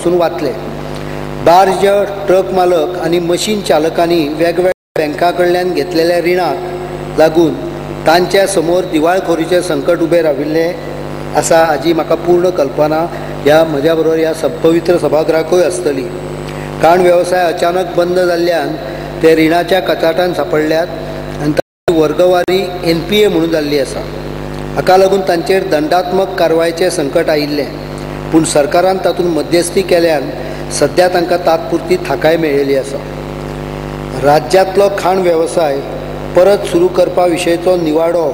पासून वाचले। Barge, truck मालक आणि मशीन चालकांनी वेगवेगळ्या बँकांकडल्यान घेतलेल्या रिणाक लागून तांच्या समोर दिवाळखोरीचे संकट उबे राविल्ले आसा हाची म्हाका पूर्ण कल्पना ह्या म्हज्या बरोबर ह्या पवित्र सभागृहाकूय आसतली। खाण वेवसाय अचानक बंद जाल्ल्यान ते रिणाच्या कचाटान सांपडल्यात आनी तांची वर्गवारी NPA म्हणून जाल्ली आसा। हाका लागून तांचेर दंडात्मक कारवायेचें संकट आयिल्लें, पूण सरकारान तातूंत मध्यस्थी केल्यान सध्या तांकां तात्पुरती थाकाय मेळिल्ली आसा। राज्यांतलो खाण वेवसाय परत सुरू करपा विशयीचो निवाडो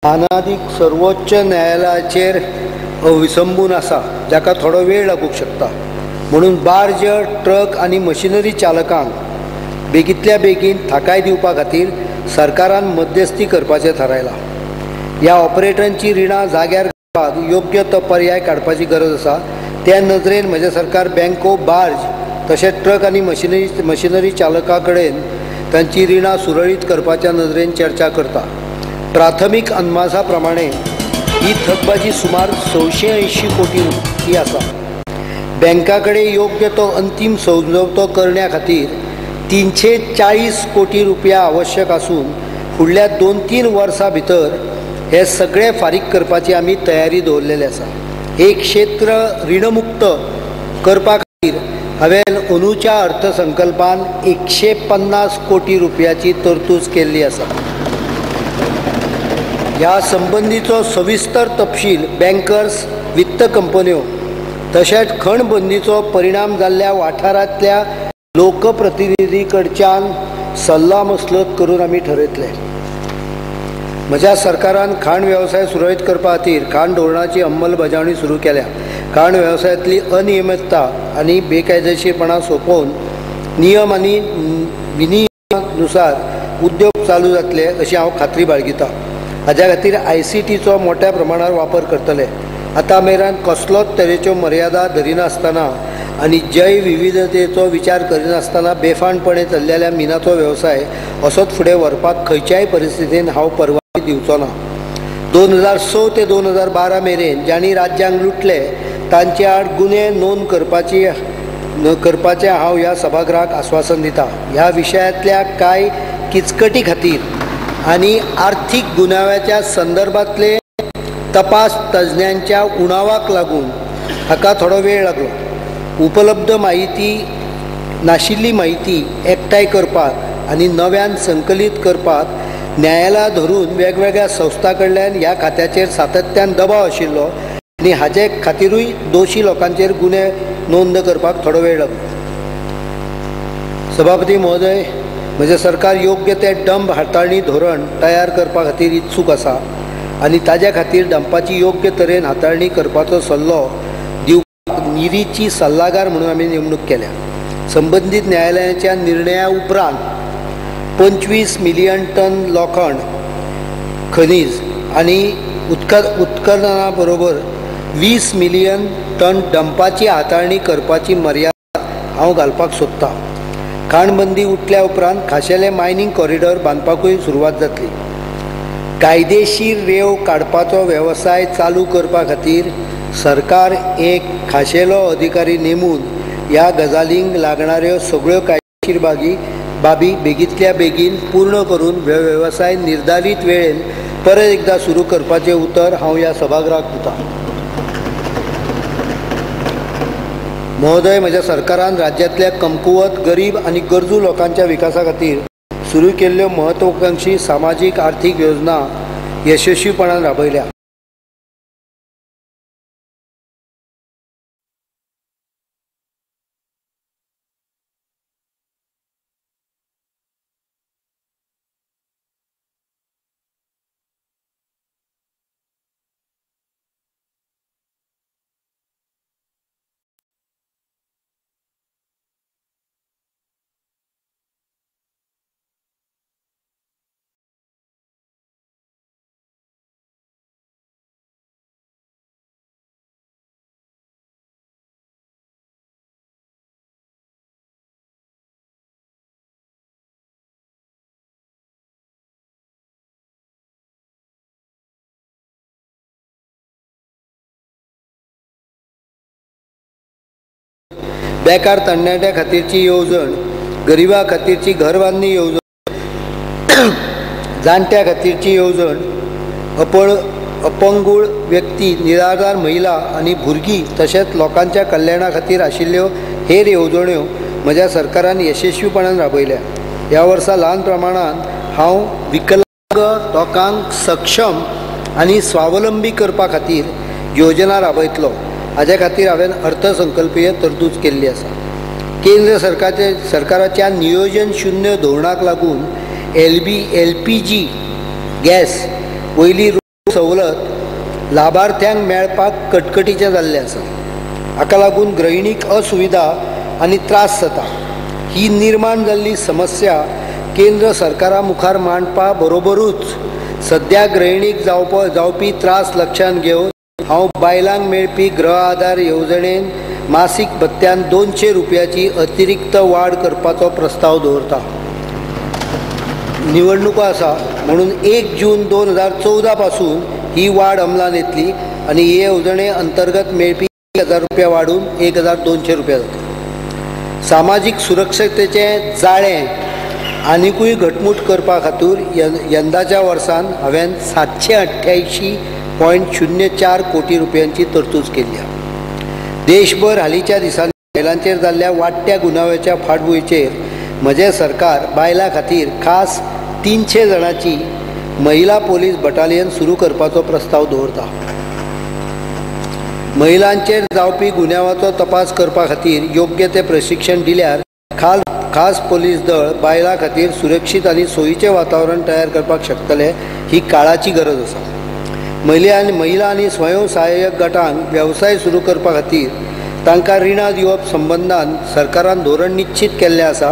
अनादीक सर्वोच्च न्यायालयाचेर अवलंबून आसा, जाका थोडो वेळ लागूंक शकता। म्हणून बार्ज, ट्रक आनी मशिनरी चालकांक बेगींतल्या बेगीन थाकाय दिवपा खातीर सरकारान मध्यस्थी करपाचें थारायलां। ह्या ऑपरेटरांची रिणां जाग्यार घालपाक योग्य तो पर्याय काडपाची गरज आसा। त्या नदरेन म्हजें सरकार बँको, बार्ज तशेंच ट्रक आनी मशिनरी चालकां कडेन तांची रिणां सुरळीत करपाच्या नदरेन चर्चा करता। प्राथमीक अनमासा प्रमाणे ही थकबाजी सुमार 680 कोटी रुपयांची आसा। बँका कडेन योग्य तो अंतीम समझोतो करण्या खातीर 340 कोटी रुपया आवश्यक आसून फुडल्या 2-3 वर्सां भितर हे सगळे फारीक करपाची आमी तयारी दवरलेली आसा। हे क्षेत्र ऋणमुक्त करपा खातीर हांवें अंदूच्या अर्थसंकल्पान 150 कोटी रुपयाची तरतूद केल्ली आसा। ह्या संबंधीचो सविस्तर तपशील बँकर्स, वित्त कंपन्यो तशेंच खण बंदीचो परिणाम जाल्ल्या वाठारांतल्या लोकप्रतिनिधी कडच्यान सल्ला मसलत करून आमी ठरयतले। म्हज्या सरकारान खाण वेवसाय सुरळीत करपा खातीर खाण धोरणाची अंमलबजावणी सुरू केल्या। खाण वेवसायांतली अनियमीतता आनी बेकायदेशीरपणां सोंपोवन नियम आनी विनियमानुसार उद्योग चालू जातले अशी हांव खात्री बाळगितां। हाच्या खातीर ICTचो मोठ्या प्रमाणावर वापर करतले। आतां मेरेन कसलोच तरेच्यो मर्यादा धरिनासतना आनी जैव विविधतेचो विचार करिनासतना बेफाणपणे चल्लेल्या मिनाचो वेवसाय असोच फुडें व्हरपाक खंयच्याय परिस्थितीन हांव परवानगी दिवचो ना। 2006 ते 2012 मेरेन ज्यांनी राज्यांक लुटले तांचे आड गुन्हे नोंद करपाचें हांव ह्या सभागृहाक आश्वासन दितां। ह्या विशयांतल्या कांय किचकटी खातीर आनी आर्थीक गुन्यांवाच्या संदर्भांतले तपास तज्ञांच्या उणावाक लागून हाका थोडो वेळ लागलो। उपलब्ध नाशिल्ली म्हायती एकठांय करपाक आनी नव्यान संकलीत करपाक न्यायालया धरून वेगवेगळ्या संस्था कडल्यान ह्या खात्याचेर सातत्यान दबाव आशिल्लो आनी हाचे खातीरूय दोशी लोकांचेर गुन्हे नोंद करपाक थोडो वेळ लागलो। सभापती महोदय, म्हजें सरकार योग्य ते डंप हाताळणी धोरण तयार करपा खातीर इत्सूक आसा आनी ताच्या खातीर डंपाची योग्य तरेन हाताळणी करपाचो सल्लो दिवपाक निरीची सल्लागार म्हणून आमी नेमणूक केल्या। संबंदीत न्यायालयाच्या निर्णया उपरांत 25 मिलियन टन लोखंड खनिज आनी उत्खनना बरोबर 20 मिलियन टन डंपाची हाताळणी करपाची मर्यादा हांव घालपाक सोदतां। खाणबंदी उठल्या उपरांत खाशेले मायनिंग कॉरिडॉर बांदपाकूय सुरवात जातली। कायदेशीर रेव काडपाचो वेवसाय चालू करपा खातीर सरकार एक खाशेलो अधिकारी नेमून ह्या गजालींक लागणाऱ्यो सगळ्यो कायदेशीर बाबी बेगींतल्या बेगीन पूर्ण करून वेवसाय निर्धारीत वेळेन परत एकदा सुरू करपाचें उतर हांव ह्या सभागृहाक दितां। महोदय, म्हज्या सरकारान राज्यांतल्या कमकुवत, गरीब आनी गरजू लोकांच्या विकासा खातीर सुरू केल्ल्यो महत्वाकांक्षी सामाजीक आर्थीक योजना यशस्वीपणान राबयल्या। बेकार तरणाट्यां खातीरची येवजण, गरिबां खातीरची घर बांदणी येवजण, जाणट्यां खातीरची येवजण, अपंगूळ व्यक्ती, निराधार महिला आनी भुरगीं तशेंच लोकांच्या कल्याणा खातीर आशिल्ल्यो हेर येवजण्यो म्हज्या सरकारान यशस्वीपणान राबयल्या. ह्या वर्सा ल्हान प्रमाणांत हांव विकलांग लोकांक सक्षम आनी स्वावलंबी करपा खातीर योजना राबयतलो. हाचे खातीर हांवें अर्थसंकल्पीय तरतूद केल्ली आसा. केंद्र सरकाराच्या नियोजन शुन्य धोरणाक लागून LPG गॅस वयली सवलत लाभार्थ्यांक मेळपाक कटकटीचें जाल्लें आसा. हाका लागून गृहिणीक असुविधा आनी त्रास जाता. ही निर्माण जाल्ली समस्या केंद्र सरकारा मुखार मांडपा बरोबरूच सद्या गृहिणीक जावपी त्रास लक्षांत घेवन हांव बायलांक मेळपी गृह आधार येवजणेन मासीक भत्त्यान 200 रुपयाची अतिरिक्त वाड करपाचो प्रस्ताव दवरता. निवडणुको आसा म्हणून 1 जून 2014 पासून ही वाड अंमलान येतली आनी हे येवजणे अंतर्गत मेळपी 1000 रुपया वाडून 1200 रुपया जाता. सामाजीक सुरक्षतेचें जाळें आनिकूय घटमूट करपा खातीर यंदाच्या वर्सान हांवें 788.04 कोटी रुपयांची तरतूद केल्ली. देशभर हालींच्या दिसांनी बायलांचेर जाल्ल्या वाडट्या गुन्यांवाच्या फाटभुंयेचेर म्हजें सरकार बायलां खातीर खास 300 जाणांची महिला पोलीस बटालियन सुरू करपाचो प्रस्ताव दवरता. महिलांचेर जावपी गुन्यांवाचो तपास करपा खातीर योग्य ते प्रशिक्षण दिल्यार खास पोलीस दळ बायलां खातीर सुरक्षीत आनी सोयीचें वातावरण तयार करपाक शकतले. ही काळाची गरज आसा. महिला आनी स्वयंसहाय्यक गटांक वेवसाय सुरू करपा खातीर तांकां रिणां दिवप संबंदान सरकारान धोरण निश्चित केल्लें आसा,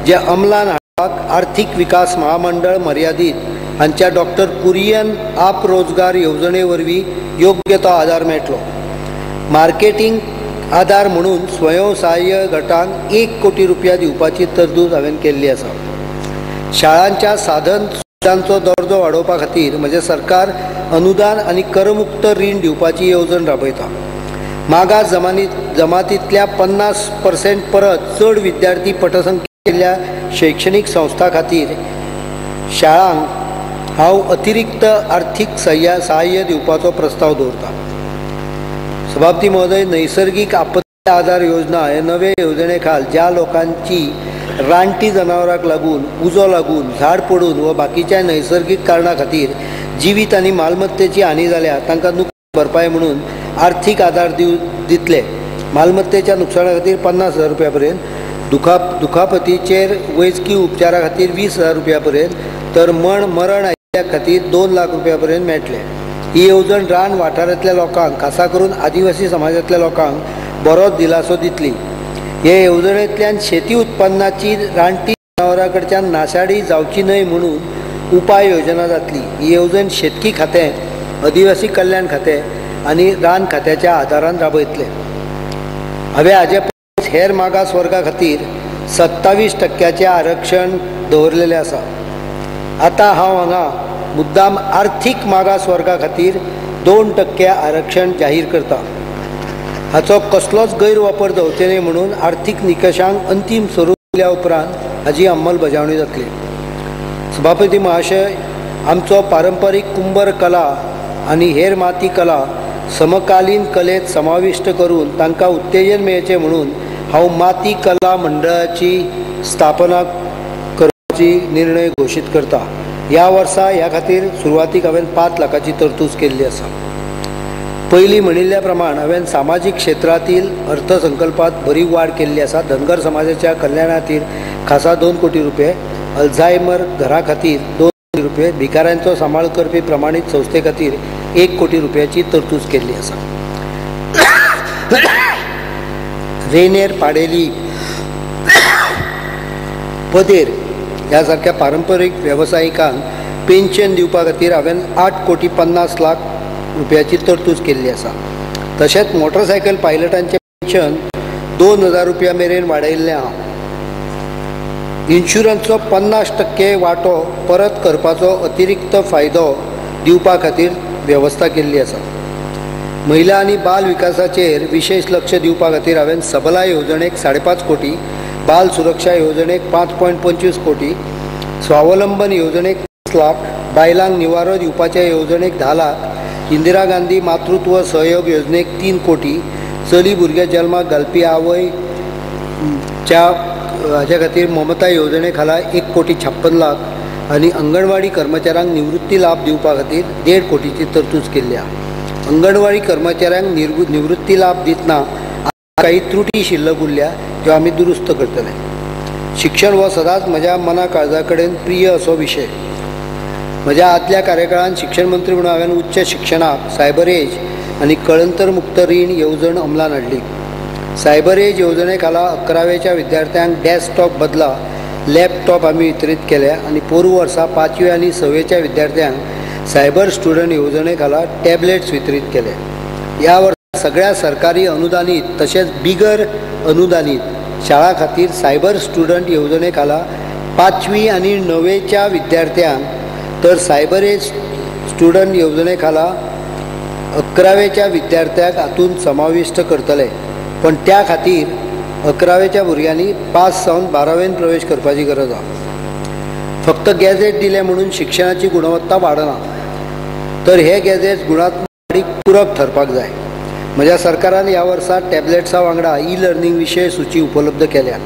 जें अंमलान हाडपाक आर्थीक विकास महामंडळ मर्यादीत हांच्या डॉक्टर कुरियन आप रोजगार येवजणे वरवीं योग्य तो आदार मेळटलो. मार्केटिंग आदार म्हणून स्वयंसहाय्य गटांक 1 कोटी रुपया दिवपाची तरतूद हांवें केल्ली आसा. शाळांच्या साधन सुविधांचो दर्जो वाडोवपा खातीर म्हजें सरकार अनुदान आनी करमुक्त रीण दिवपाची येवजण राबयता. मागास जमातींतल्या 50% परत चड विद्यार्थी पटसंख्या आशिल्ल्या शैक्षणीक संस्था खातीर शाळांक हांव अतिरिक्त आर्थीक सहाय्य दिवपाचो प्रस्ताव दवरता. सभापती महोदय, नैसर्गिक आपत्ती आदार योजना हे नवे येवजणे खाल ज्या लोकांची रानटी जनावरांक लागून, उजो लागून, झाड पडून व बाकीच्या नैसर्गिक कारणां खातीर जिवीत आनी मालमत्तेची हानी जाल्या तांकां नुकसान भरपाय म्हणून आर्थीक आदार दितले. मालमत्तेच्या नुकसाणा खातीर 50,000 रुपया पर्यंत, दुखापतीचेर वैजकी उपचारा खातीर 20,000 रुपया पर्यंत, तर मरण आयिल्ल्या खातीर 2 लाख रुपया पर्यंत मेळटले. ही येवजण रान वाठारांतल्या लोकांक, खासा करून आदिवासी समाजांतल्या लोकांक बरोच दिलासो दितली. हे येवजणेंतल्यान शेती उत्पन्नाची रानटी जनावरां कडच्यान नाशाडी जावची न्हय म्हणून उपाय योजना जातली. ही येवजण शेतकी खातें, आदिवासी कल्याण खातें आनी रान खात्याच्या आदारान राबयतले. हांवें हाचे पयलींच हेर मागास वर्गा खातीर 27% आरक्षण दवरलेलें आसा. आतां हांव हांगा मुद्दाम आर्थीक मागास वर्गा खातीर 2% आरक्षण जाहीर करता. हाचो कसलोच गैरवापर जावचे न्हय म्हणून आर्थीक निकशांक अंतीम स्वरूप दिल्या उपरांत हाची अंमलबजावणी जातली. सभापती महाशय, आमचो पारंपारीक कुंबर कला आनी हेर माती कला समकालीन कलेत समाविष्ट करून तांकां उत्तेजन मेळचें म्हणून हांव माती कला मंडळाची स्थापना करपाची निर्णय घोशीत करता. ह्या वर्सा ह्या खातीर सुरवातीक हांवें 5 लाखाची तरतूद केल्ली आसा. पयलीं म्हणिल्ल्या प्रमाण हांवें सामाजीक क्षेत्रातील अर्थसंकल्पात बरी वाड केल्ली आसा. धनगर समाजाच्या कल्याणा खातीर खासा 2 कोटी रुपये, अल्झायमर घरा खातीर 2 कोटी रुपये, भिकाऱ्यांचो सांबाळ करपी प्रमाणीत संस्थे खातीर 1 कोटी रुपयाची तरतूद केल्ली आसा. रेनेर पाडेली पदेर ह्या सारक्या पारंपारीक वेवसायिकांक पेन्शन दिवपा खातीर हांवें 8,50,00,000 रुपयाची तरतूद केल्ली आसा. तशेंच मोटरसायकल पायलटांचें पेन्शन 2,000 रुपया मेरेन वाडयल्लें आहा. इन्शुरन्सचो 50% वांटो परत करपाचो अतिरिक्त फायदो दिवपा खातीर वेवस्था केल्ली आसा. महिला आणि बाल विकासाचेर विशेष लक्ष दिवपा खातीर हांवें सबला येवजणेक 5.5 कोटी, बाल सुरक्षा येवजणेक 5.25 कोटी, स्वावलंबन येवजणेक 5 लाख, बायलांक निवारो दिवपाच्या येवजणेक 10 लाख, इंदिरा गांधी मातृत्व सहयोग योजनेक 3 कोटी, चली भुरग्या जल्माक घालपी आवयच्या हाच्या खातीर ममता येवजणे खाला 1.56 लाख आनी अंगणवाडी कर्मचाऱ्यांक निवृत्ती लाभ दिवपा खातीर 1.5 कोटीची तरतूद केल्ली आसा. अंगणवाडी कर्मचाऱ्यांक निवृत्ती लाभ दितना काही त्रुटी शिल्लक उरल्या त्यो आमी दुरुस्त करतले. शिक्षण हो सदांच म्हज्या मना काळजा कडेन प्रिय असो विशय. म्हज्या आदल्या कार्यकाळात शिक्षण मंत्री म्हणून हांवें उच्च शिक्षणाक सायबर एज आनी कळंतर मुक्त रीण येवजण अंमलान हाडली. सायबर एज येवजणे खाला 11वेच्या विद्यार्थ्यांक डेस्कटॉप बदला लॅपटॉप आमी वितरीत केल्या आनी पोरू वर्सा 5वी आनी 6वेच्या विद्यार्थ्यांक सायबर स्टुडंट येवजणे खाला टॅबलेट्स वितरीत केले. ह्या वर्सा सगळ्या सरकारी अनुदानीत तशेंच बिगर अनुदानीत शाळा खातीर सायबर स्टुडंट येवजणे खाला 5वी आनी 9वेच्या विद्यार्थ्यांक तर सायबर एज स्टुडंट येवजणे खाला 11वेच्या विद्यार्थ्यांक हातूंत समाविष्ट करतले. पण त्या खातीर 11वेच्या भुरग्यांनी 5 सावन 12वेंत प्रवेश करपाची गरज आसा. फक्त गॅजेट दिले म्हणून शिक्षणाची गुणवत्ता वाडना, तर हे गॅजेट्स गुणात्मक वाडीक पूरक ठरपाक जाय. म्हज्या सरकारान ह्या वर्सा टॅबलेट्सा वांगडा ई-लर्निंग विशय सूची उपलब्ध केल्या.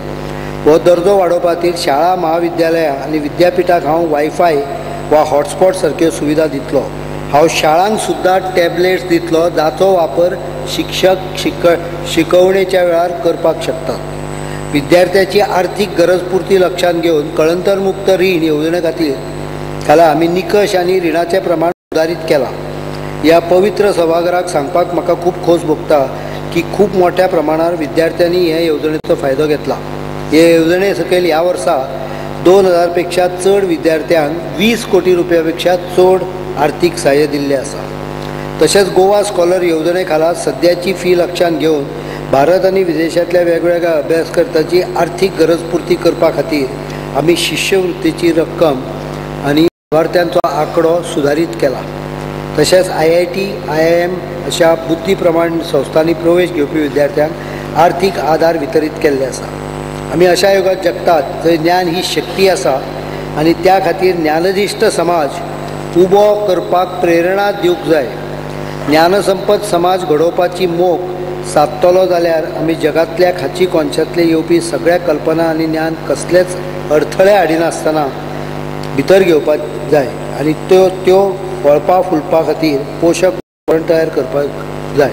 हो दर्जो वाडोवपा खातीर शाळा महाविद्यालयां आनी विद्यापिठाक हांव वायफाय वा हॉटस्पॉट सारक्यो सुविधा दितलो. हांव शाळांक सुद्दां टॅबलेट्स दितलो जाचो वापर शिक्षक शिकवणेच्या वेळार करपाक शकतात. विद्यार्थ्याची आर्थीक गरज पुरती लक्षांत घेवन कळंतर मुक्त रीण येवजणे खातीर खाला आमी निकश आनी रिणाचें प्रमाण सुदारीत केलां. ह्या पवित्र सभाघराक सांगपाक म्हाका खूब खोस भोगता की खूब मोठ्या प्रमाणार विद्यार्थ्यांनी हे येवजणेचो फायदो घेतला. हे येवजणे सकयल ह्या वर्सा 2000 पेक्षा चड विद्यार्थ्यांक 20 कोटी रुपया पेक्षा चड आर्थीक सहाय्य दिल्लें आसा. तशेंच गोवा स्कॉलर येवजणे खाला सद्याची फी लक्षांत घेवन भारत आनी विदेशांतल्या वेगवेगळ्या अभ्यासकर्त्यांची आर्थीक गरज पुर्ती करपा खातीर आमी शिश्यवृत्तीची रक्कम आनी लाभार्थ्यांचो आंकडो सुदारीत केला. तशेंच IIT, IIM अशा बुद्धी प्रमाण संस्थांनी प्रवेश घेवपी विद्यार्थ्यांक आर्थीक आदार वितरीत केल्ले आसा. आमी अशा युगात जगतात जंय ज्ञान ही शक्ती आसा आनी त्या खातीर ज्ञानदिश्ट समाज उबो करपाक प्रेरणा दिवंक जाय. ज्ञानसंपत समाज घडोवपाची मोख सादतलो जाल्यार आमी जगातल्या खाची कोनशांतले येवपी सगळ्या कल्पना आनी ज्ञान कसलेच अडथळे हाडिनासतना भितर घेवपाक जाय आनी त्यो वळपा फुलपा खातीर पोशक वातावरण तयार करपाक जाय.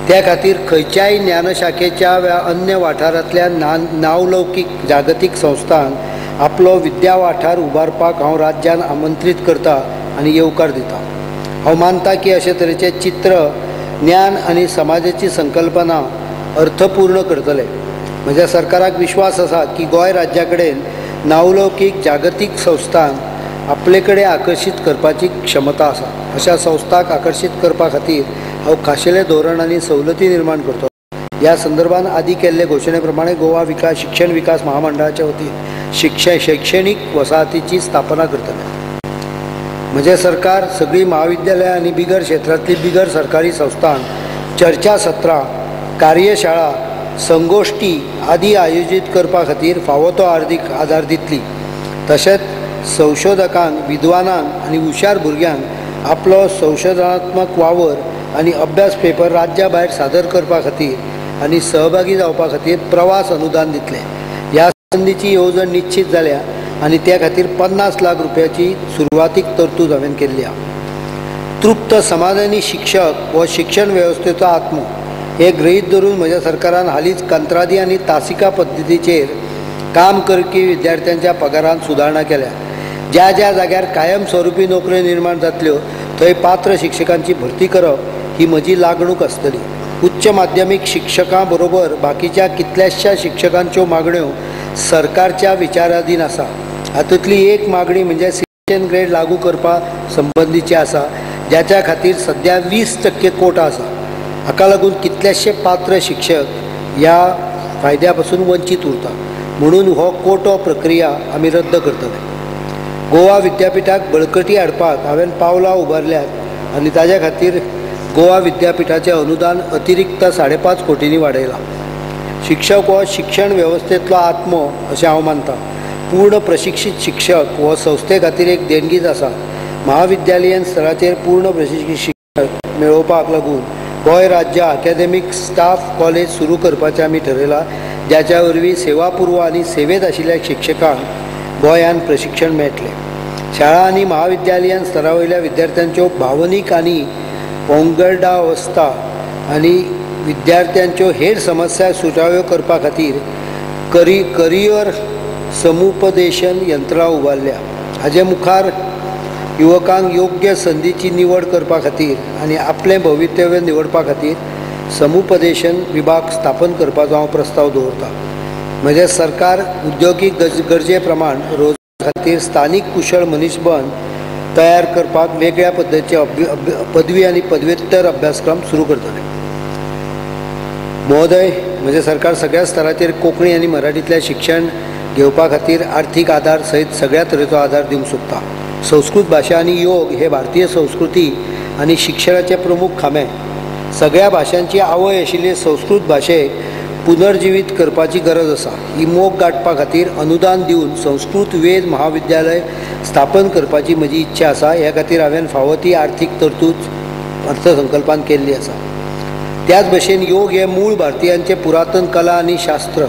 त्या खातीर खंयच्याय ज्ञानशाखेच्या वा अन्य वाठारांतल्या नावलौकीक जागतीक संस्थांक आपलो विद्या वाठार उबारपाक हांव राज्यान आमंत्रीत करता आनी येवकार दिता. हांव मानता की अशे तरेचे चित्र ज्ञान आनी समाजाची संकल्पना अर्थपूर्ण करतले. म्हज्या सरकाराक विश्वास आसा की गोंय राज्या कडेन नावलौकीक जागतीक संस्थांक आपले कडेन आकर्शीत करपाची क्षमता आसा. अशा संस्थांक आकर्शीत करपा खातीर हांव खाशेले धोरण आनी सवलती निर्माण करतो. ह्या संदर्भात आदी केल्ले घोशणे प्रमाणे गोवा शिक्षण विकास महामंडळाच्या वतीन शैक्षणीक वसाहतीची स्थापना करतले. म्हजें सरकार सगळीं महाविद्यालयां आनी बिगर क्षेत्रांतली बिगर सरकारी संस्थांक चर्चा सत्रां, कार्यशाळा, संगोष्ठी आदी आयोजीत करपा खातीर फावो तो आर्थीक आदार दितली. तशेंच संशोधकांक, विद्वानांक आनी हुशार भुरग्यांक आपलो संशोधनात्मक वावर आनी अभ्यास पेपर राज्या भायर सादर करपा खातीर आनी सहभागी जावपा खातीर प्रवास अनुदान दितले. ह्या संदीची येवजण निश्चित जाल्या आनी त्या खातीर 50 लाख रुपयाची सुरवातीक तरतूद हांवें केल्ली आसा. तृप्त समाधानी शिक्षक हो शिक्षण वेवस्थेचो आत्मो हे गृहीत धरून म्हज्या सरकारान हालींच कंत्रादी आनी तासिका पद्दतीचेर काम करपी विद्यार्थ्यांच्या पगारांत सुदारणा केल्या. ज्या ज्या जाग्यार कायमस्वरुपी नोकऱ्यो निर्माण जातल्यो थंय पात्र शिक्षकांची भरती करप ही म्हजी लागणूक आसतली. उच्च माध्यमीक शिक्षकां बरोबर बाकीच्या कितल्याशा शिक्षकांच्यो मागण्यो सरकारच्या विचाराधीन आसा. हातूंतली एक मागणी म्हणजे सिलेक्शन ग्रेड लागू करपा संबंधीची आसा, ज्याच्या खातीर सध्या 20% कोटा आसा. हाका लागून कितलेशे पात्र शिक्षक ह्या फायद्या पासून वंचीत उरता. म्हणून हो कोटो प्रक्रिया आमी रद्द करतले. गोवा विद्यापिठाक बळकटी हाडपाक हांवें पावलां उबारल्यात आनी ताज्या खातीर गोवा विद्यापीठाचें अनुदान अतिरिक्त 5.5 कोटींनी वाडयलां. शिक्षक हो शिक्षण वेवस्थेंतलो आत्मो अशें हांव मानतां. पूर्ण प्रशिक्षीत शिक्षक हो संस्थे खातीर एक देणगीच आसा. महाविद्यालयीन स्तराचेर पूर्ण प्रशिक्षीत शिक्षक मेळोवपाक लागून गोंय राज्य अकॅदमीक स्टाफ कॉलेज सुरू करपाचें आमी ठरयलां, ज्याच्या वरवीं सेवा पुर्व आनी सेवेत आशिल्ल्या शिक्षकांक गोंयांत प्रशिक्षण मेळटलें. शाळा आनी महाविद्यालयीन स्तरा वयल्या विद्यार्थ्यांच्यो भावनीक आनी पंगडावस्था आनी विद्यार्थ्यांच्यो हेर समस्या सुटाव्यो करपा खातीर करियर समुपदेशन यंत्रणा उबारल्या. हाचे मुखार युवकांक योग्य संदीची निवड करपा खातीर आनी आपलें भवितव्य निवडपा खातीर समुपदेशन विभाग स्थापन करपाचो हांव प्रस्ताव दवरतां. म्हजें सरकार उद्योगीक गरजे प्रमाण रोजगारा खातीर स्थानीक कुशळ मनीसबळ तयार करपाक वेगळ्या पद्दतीचे पदवी आनी पदव्युत्तर अभ्यासक्रम सुरू करतले. महोदय, म्हजें सरकार सगळ्या स्तराचेर कोंकणी आनी मराठींतलें शिक्षण घेवपा खातीर आर्थीक आदार सयत सगळ्या तरेचो आदार दिवंक सोदता. संस्कृत भाशा आनी योग हे भारतीय संस्कृती आनी शिक्षणाचे प्रमुख खांबे. सगळ्या भाशांची आवय आशिल्ली संस्कृत भाशेक पुनर्जिवीत करपाची गरज आसा. ही मोख गांठपा खातीर अनुदान दिवन संस्कृत वेद महाविद्यालय स्थापन करपाची म्हजी इच्छा आसा. ह्या खातीर हांवें फावो ती आर्थीक तरतूद अर्थसंकल्पांत केल्ली आसा. त्याच भशेन योग हे मूळ भारतीयांचे पुरातन कला आनी शास्त्र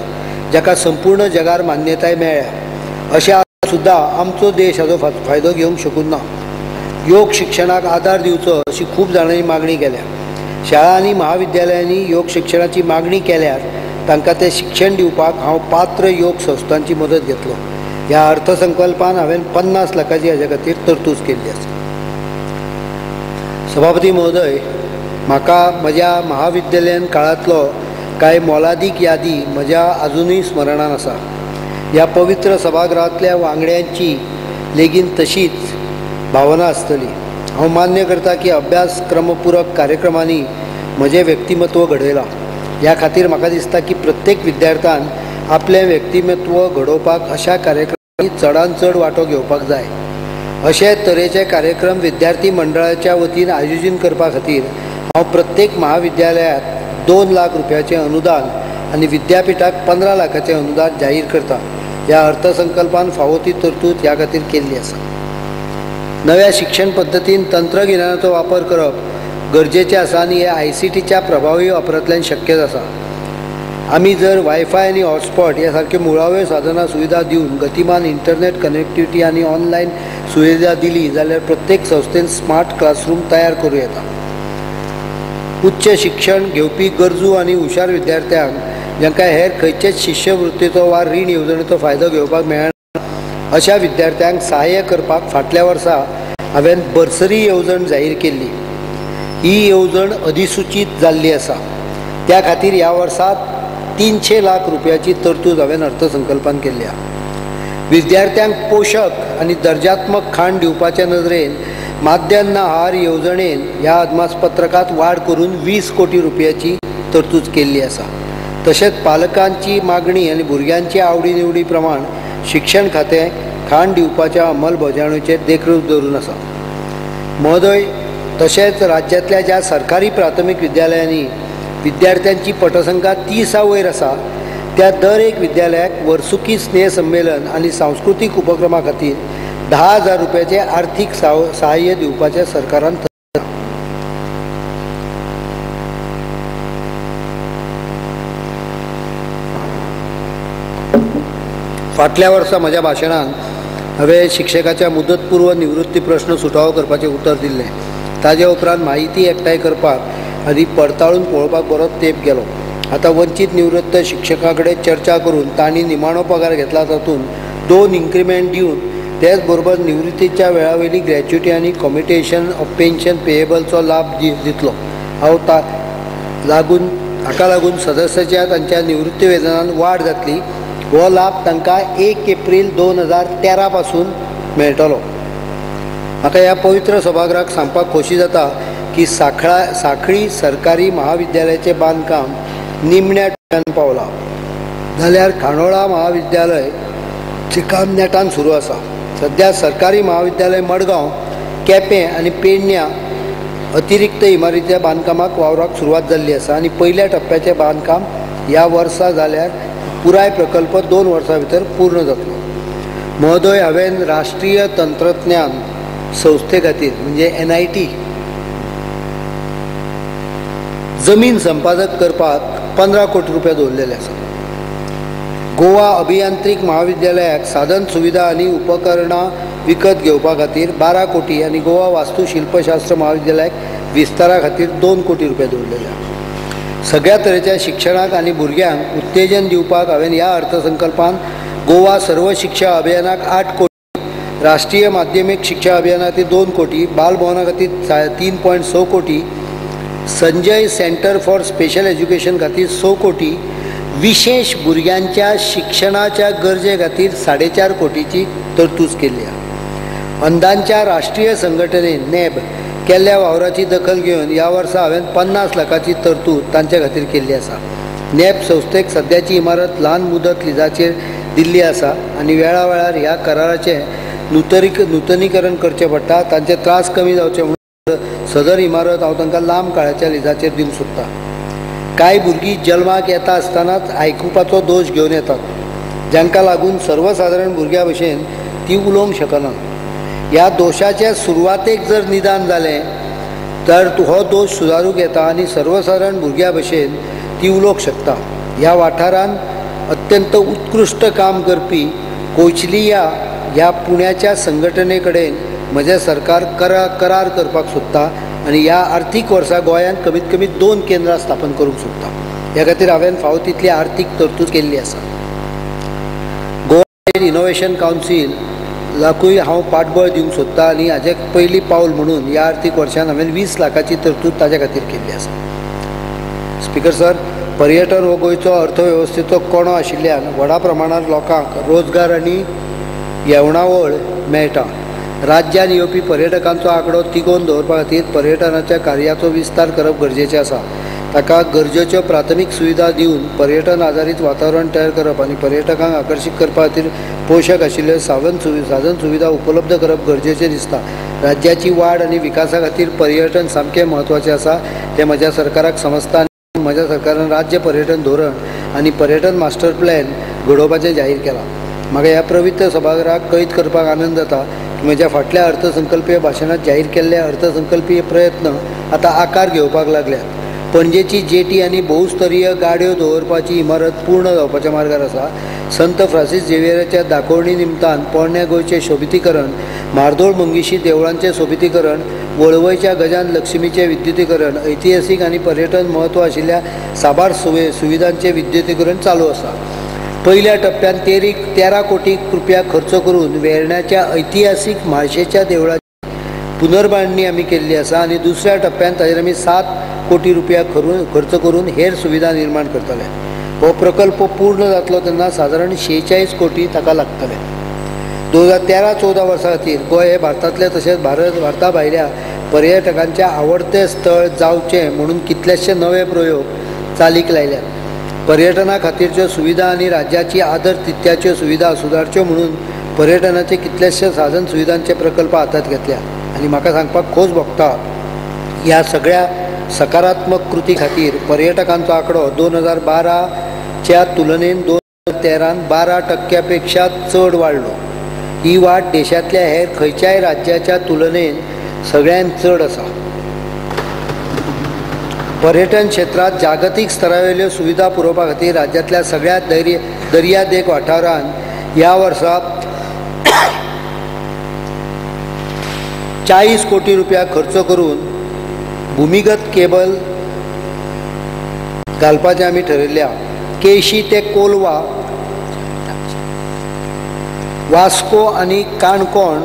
जाका संपूर्ण जगार मान्यताय मेळ्ळ्या. अशें सुद्दां आमचो देश हाचो फायदो घेवंक शकूंक ना. योग शिक्षणाक आदार दिवचो अशी खूब जाणांनी मागणी केल्या. शाळा आनी महाविद्यालयांनी योग शिक्षणाची मागणी केल्यार तांकां तें शिक्षण दिवपाक हांव पात्र योग संस्थांची मदत घेतलो. ह्या अर्थसंकल्पान हांवें 50 लाखाची हाचे खातीर तरतूद केल्ली आसा. सभापती महोदय, म्हाका म्हज्या महाविद्यालयीन काळांतलो कांय मोलादीक यादी म्हज्या अजुनूय स्मरणान आसा. ह्या पवित्र सभागृहांतल्या वांगड्यांची लेगीत तशीच भावना आसतली. हांव मान्य करता की अभ्यासक्रमपूरक कार्यक्रमांनी म्हजें व्यक्तिमत्व घडयलां. ह्या खातीर म्हाका दिसता की प्रत्येक विद्यार्थ्यान आपलें व्यक्तिमत्व घडोवपाक अशा कार्यक्रमांनी चडांत चड वांटो घेवपाक जाय. अशे तरेचे कार्यक्रम विद्यार्थी मंडळाच्या वतीन आयोजीत करपा खातीर हांव प्रत्येक महाविद्यालयात 2 लाख रुपयाचें अनुदान आनी विद्यापीठाक 15 लाखाचें अनुदान जाहीर करता. ह्या अर्थसंकल्पान फावो ती तरतूद ह्या खातीर केल्ली आसा. नव्या शिक्षण पद्दतीन तंत्रगिन्यानाचो वापर करप गरजेचें आसा आनी हे ICTच्या प्रभावी वापरांतल्यान शक्य आसा. आमी जर वायफाय आनी हॉटस्पॉट ह्या सारक्यो मुळाव्यो साधनां सुविधा दिवन गतिमान इंटरनेट कनेक्टिविटी आनी ऑनलायन सुविधा दिली जाल्यार प्रत्येक संस्थेन स्मार्ट क्लासरूम तयार करूं येता. उच्च शिक्षण घेवपी गरजू आनी हुशार विद्यार्थ्यांक जांकां हेर खंयचेच शिश्यवृत्तीचो वा रीण येवजणेचो फायदो घेवपाक मेळना अशा विद्यार्थ्यांक सहाय्य करपाक फाटल्या वर्सा हांवें बर्सरी येवजण जाहीर केल्ली. ही येवजण अधिसूचीत जाल्ली आसा. त्या खातीर ह्या वर्साक 300 लाख रुपयाची तरतूद हांवें अर्थसंकल्पान केल्ल्या. विद्यार्थ्यांक पोशक आनी दर्जात्मक खाण दिवपाचे नदरेन माध्यान्न आहार येवजणेन ह्या अदमासपत्रकांत वाड करून 20 कोटी रुपयाची तरतूद केल्ली आसा. तशेंच पालकांची मागणी आनी भुरग्यांची आवडी निवडी प्रमाण शिक्षण खातें खाण दिवपाच्या अंमलबजावणेचेर देखरेख दवरून आसा. महोदय, तशेंच राज्यांतल्या ज्या सरकारी प्राथमीक विद्यालयांनी विद्यार्थ्यांची पटसंख्या 30 वयर आसा त्या दर एक विद्यालयाक वर्सुकी स्नेह संमेलन आनी सांस्कृतीक उपक्रमा खातीर 10,000 रुपयाचे आर्थीक सहाय्य दिवपाचें सरकारान थारायला. फाटल्या वर्सा म्हज्या भाशणान हांवें शिक्षकाच्या मुदतपूर्व निवृत्ती प्रश्न सुटावो करपाचें उतर दिल्लें. ताजे उपरांत म्हायती एकठांय करपाक आनी पडताळून पळोवपाक बरो तेंप गेलो. आतां वंचीत निवृत्त शिक्षकां कडेन चर्चा करून तांणी निमाणो पगार घेतला तातूंत 2 इन्क्रिमेंट दिवन तेच बरोबर निवृत्तीच्या वेळावयली ग्रॅच्युटी आनी कॉम्युटेशन ऑफ पेन्शन पेएबलचो लाभ दितलो. हांव हाका लागून सदस्याच्या तांच्या निवृत्ती वेतनांत वाड जातली. हो लाभ तांकां 1 एप्रील 2013 पासून मेळटलो. म्हाका ह्या पवित्र सभागृहाक सांगपाक खोशी जाता की सांखळी सरकारी महाविद्यालयाचें बांदकाम निमण्या टप्प्यान पावलां. जाल्यार खांडोळा महाविद्यालयाचें काम नेटान सुरू आसा. सध्या सरकारी महाविद्यालय मडगांव, केपें आनी पेडण्यां अतिरिक्त इमारतीच्या बांदकामाक वावराक सुरवात जाल्ली आसा आनी पहिल्या टप्प्याचें बांदकाम ह्या वर्सा जाल्यार पुराय प्रकल्प 2 वर्सां भितर पूर्ण जातलो. महोदय, हांवें राष्ट्रीय तंत्रज्ञान संस्थे खातीर म्हणजे NIT जमीन संपादक करपाक 15 कोटी रुपया दवरलेले आसा. गोवा अभियांत्रीक महाविद्यालयाक साधन सुविधा आनी उपकरणां विकत घेवपा खातीर 12 कोटी आनी गोवा वास्तुशिल्पशास्त्र महाविद्यालयाक विस्तारा खातीर 2 कोटी रुपया दवरलेले आसा. सगळ्या तरेच्या शिक्षणाक आनी भुरग्यांक उत्तेजन दिवपाक हांवें ह्या अर्थसंकल्पान गोवा सर्व शिक्षा अभियानाक 8 कोटी, राष्ट्रीय माध्यमीक शिक्षा अभियाना खातीर 2 कोटी, बालभवना खातीर 3.6 कोटी, Sanjay centre for special education खातीर 6 कोटी, विशेष भुरग्यांच्या शिक्षणाच्या गरजे खातीर 4.5 कोटीची तरतूद केल्ली आहे. अंधांच्या राष्ट्रीय संघटनेन NAB केल्ल्या वावराची दखल घेवन ह्या वर्सा हांवें 50 लाखाची तरतूद तांचे खातीर केल्ली आसा. NAB संस्थेक सद्याची इमारत ल्हान मुदत लिजाचेर दिल्ली आसा आनी वेळा वेळार ह्या कराराचें नूतनीकरण करचें पडटा. तांचे त्रास कमी जावचे म्हणून सदर इमारत हांव तांकां लांब काळाच्या लिजाचेर दिवंक सोदतां. कांय भुरगीं जल्माक येता आसतनाच आयकुपाचो दोश घेवन येतात, जांकां लागून सर्वसाधारण भुरग्यां भशेन ती उलोवंक शकनात. ह्या दोशाच्या सुरवातेक जर निदान जालें तर हो दोश सुदारूंक येता आनी सर्वसाधारण भुरग्यां भशेन ती उलोवंक शकता. ह्या वाठारांत अत्यंत उत्कृश्ट काम करपी कौशलिया ह्या पुण्याच्या संघटने कडेन म्हजें सरकार करार करपाक सोदता आनी ह्या आर्थीक वर्सा गोंयांत कमीत कमी 2 केंद्रां स्थापन करूंक सोदता. ह्या खातीर हांवें फावो तितली आर्थीक तरतूद केल्ली आसा. गोवा इनोव्हेशन कावन्सिलाकूय हांव पाठबळ दिवंक सोदता आनी हाजें पयलीं पावल म्हणून ह्या आर्थीक वर्सान हांवें 20 लाखाची तरतूद ताचे खातीर केल्ली आसा. स्पीकर सर, पर्यटन हो गोंयचो अर्थवेवस्थेचो कणो आशिल्ल्यान व्हडा प्रमाणांत लोकांक रोजगार आनी येवणावळ मेळटा. राज्यांत येवपी पर्यटकांचो आंकडो तिगोवन दवरपा खातीर पर्यटनाच्या कार्याचो विस्तार करप गरजेचें आसा. ताका गरजेच्यो प्राथमीक सुविधा दिवन पर्यटन आधारीत वातावरण तयार करप आनी पर्यटकांक आकर्शीत करपा खातीर पोशक आशिल्ल्यो साधन सुविधा उपलब्ध करप गरजेचें दिसता. राज्याची वाड आनी विकासा खातीर पर्यटन सामकें म्हत्वाचें आसा तें म्हज्या सरकाराक समजता आनी म्हज्या सरकारान राज्य पर्यटन धोरण आनी पर्यटन मास्टर प्लॅन घडोवपाचें जाहीर केलां. म्हाका ह्या पवित्र सभागृहाक कैद करपाक आनंद जाता की म्हज्या फाटल्या अर्थसंकल्पीय भाशणांत जाहीर केल्ले अर्थसंकल्पीय प्रयत्न आतां आकार घेवपाक लागल्यात. पणजेची जेटी आनी बहुस्तरीय गाडयो दवरपाची इमारत पूर्ण जावपाच्या मार्गार आसा. संत फ्रांसीस झेवियराच्या दाखोवणी निमतान पोरण्या गोंयचें सोबितीकरण, म्हार्दोळ मंगेशी देवळांचें सोबितीकरण, वळवयच्या गजान लक्ष्मीचें विद्युतीकरण, ऐतिहासीक आनी पर्यटन म्हत्व आशिल्ल्या साबार सुविधांचें विद्युतीकरण चालू आसा. पहिल्या टप्प्यात 13 कोटी रुपया खर्च करून वेर्ण्याच्या ऐतिहासीक म्हाळशेच्या देवळाची पुनर्बांधणी आमी केल्ली आसा आनी दुसऱ्या टप्प्यात ताचेर आमी 7 कोटी रुपया खर्च करून हेर सुविधा निर्माण करतले. हो प्रकल्प पूर्ण जातलो तेन्ना सादारण 46 कोटी ताका लागतले. 2013-14 वर्सा खातीर गोंय हे भारतांतले तशेंच भारता भायल्या पर्यटकांचे आवडते स्थळ जावचें म्हणून कितलेशे नवे प्रयोग चालीक लायल्यात. पर्यटना खातीरच्यो सुविधा आनी राज्याची आदर-तित्याच्यो सुविधा सुदारच्यो म्हणून पर्यटनाचे कितलेशे साधन सुविधांचे प्रकल्प हातांत घेतल्या आनी म्हाका सांगपाक खोस भोगता ह्या सगळ्या सकारात्मक कृती खातीर पर्यटकांचो आंकडो 2012च्या तुलनेन 2013 12% पेक्षा चड वाडलो. ही वाड देशांतल्या हेर खंयच्याय राज्याच्या तुलनेन सगळ्यांत चड आसा. पर्यटन क्षेत्रात जागतीक स्तरावेल्यो सुविधा पुरवपा खातीर राज्यांतल्या सगळ्या दर्यादेग वाठारांत ह्या वर्सा 40 कोटी रुपया खर्च करून भूमिगत केबल घालपाचें आमी ठरयल्ल्या. केशी ते कोलवा, वास्को आनी काणकोण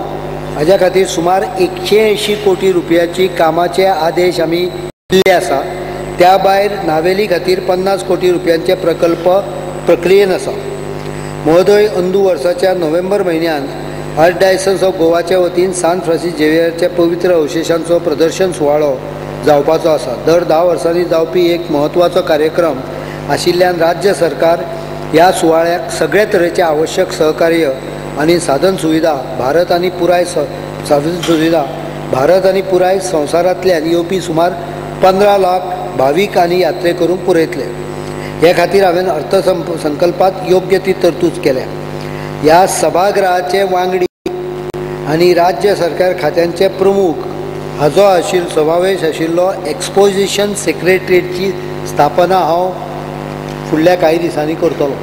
हाज्या खातीर सुमार 180 कोटी रुपयाची कामाचे आदेश आमी दिल्ले आसा. त्या भायर नावेली खातीर 50 कोटी रुपयांचे प्रकल्प प्रक्रियेन आसा. महोदय, अंदू वर्साच्या नोव्हेंबर म्हयन्यांत आर्चडायसस ऑफ गोवाच्या वतीन सांत फ्रांसीस झेवियराच्या पवित्र अवशेशांचो प्रदर्शन सुवाळो जावपाचो आसा. दर 10 वर्सांनी जावपी एक म्हत्वाचो कार्यक्रम आशिल्ल्यान राज्य सरकार ह्या सुवाळ्याक सगळे तरेचे आवश्यक सहकार्य आनी साधन सुविधा भारत आनी पुराय साधन सुविधा भारत आनी पुराय संवसारांतल्यान येवपी सुमार 15 लाख भावीक आनी यात्रेकरूंक पुरयतले। हे खातीर हांवें अर्थसंकल्पात योग्य ती तरतूद केल्या। ह्या सभागृहाचे वांगडी आनी राज्य सरकार खात्यांचे प्रमुख हाचो समावेश आशिल्लो एक्सपोजिशन सेक्रेटरीची स्थापना हांव फुडल्या कांय दिसांनी करतलो।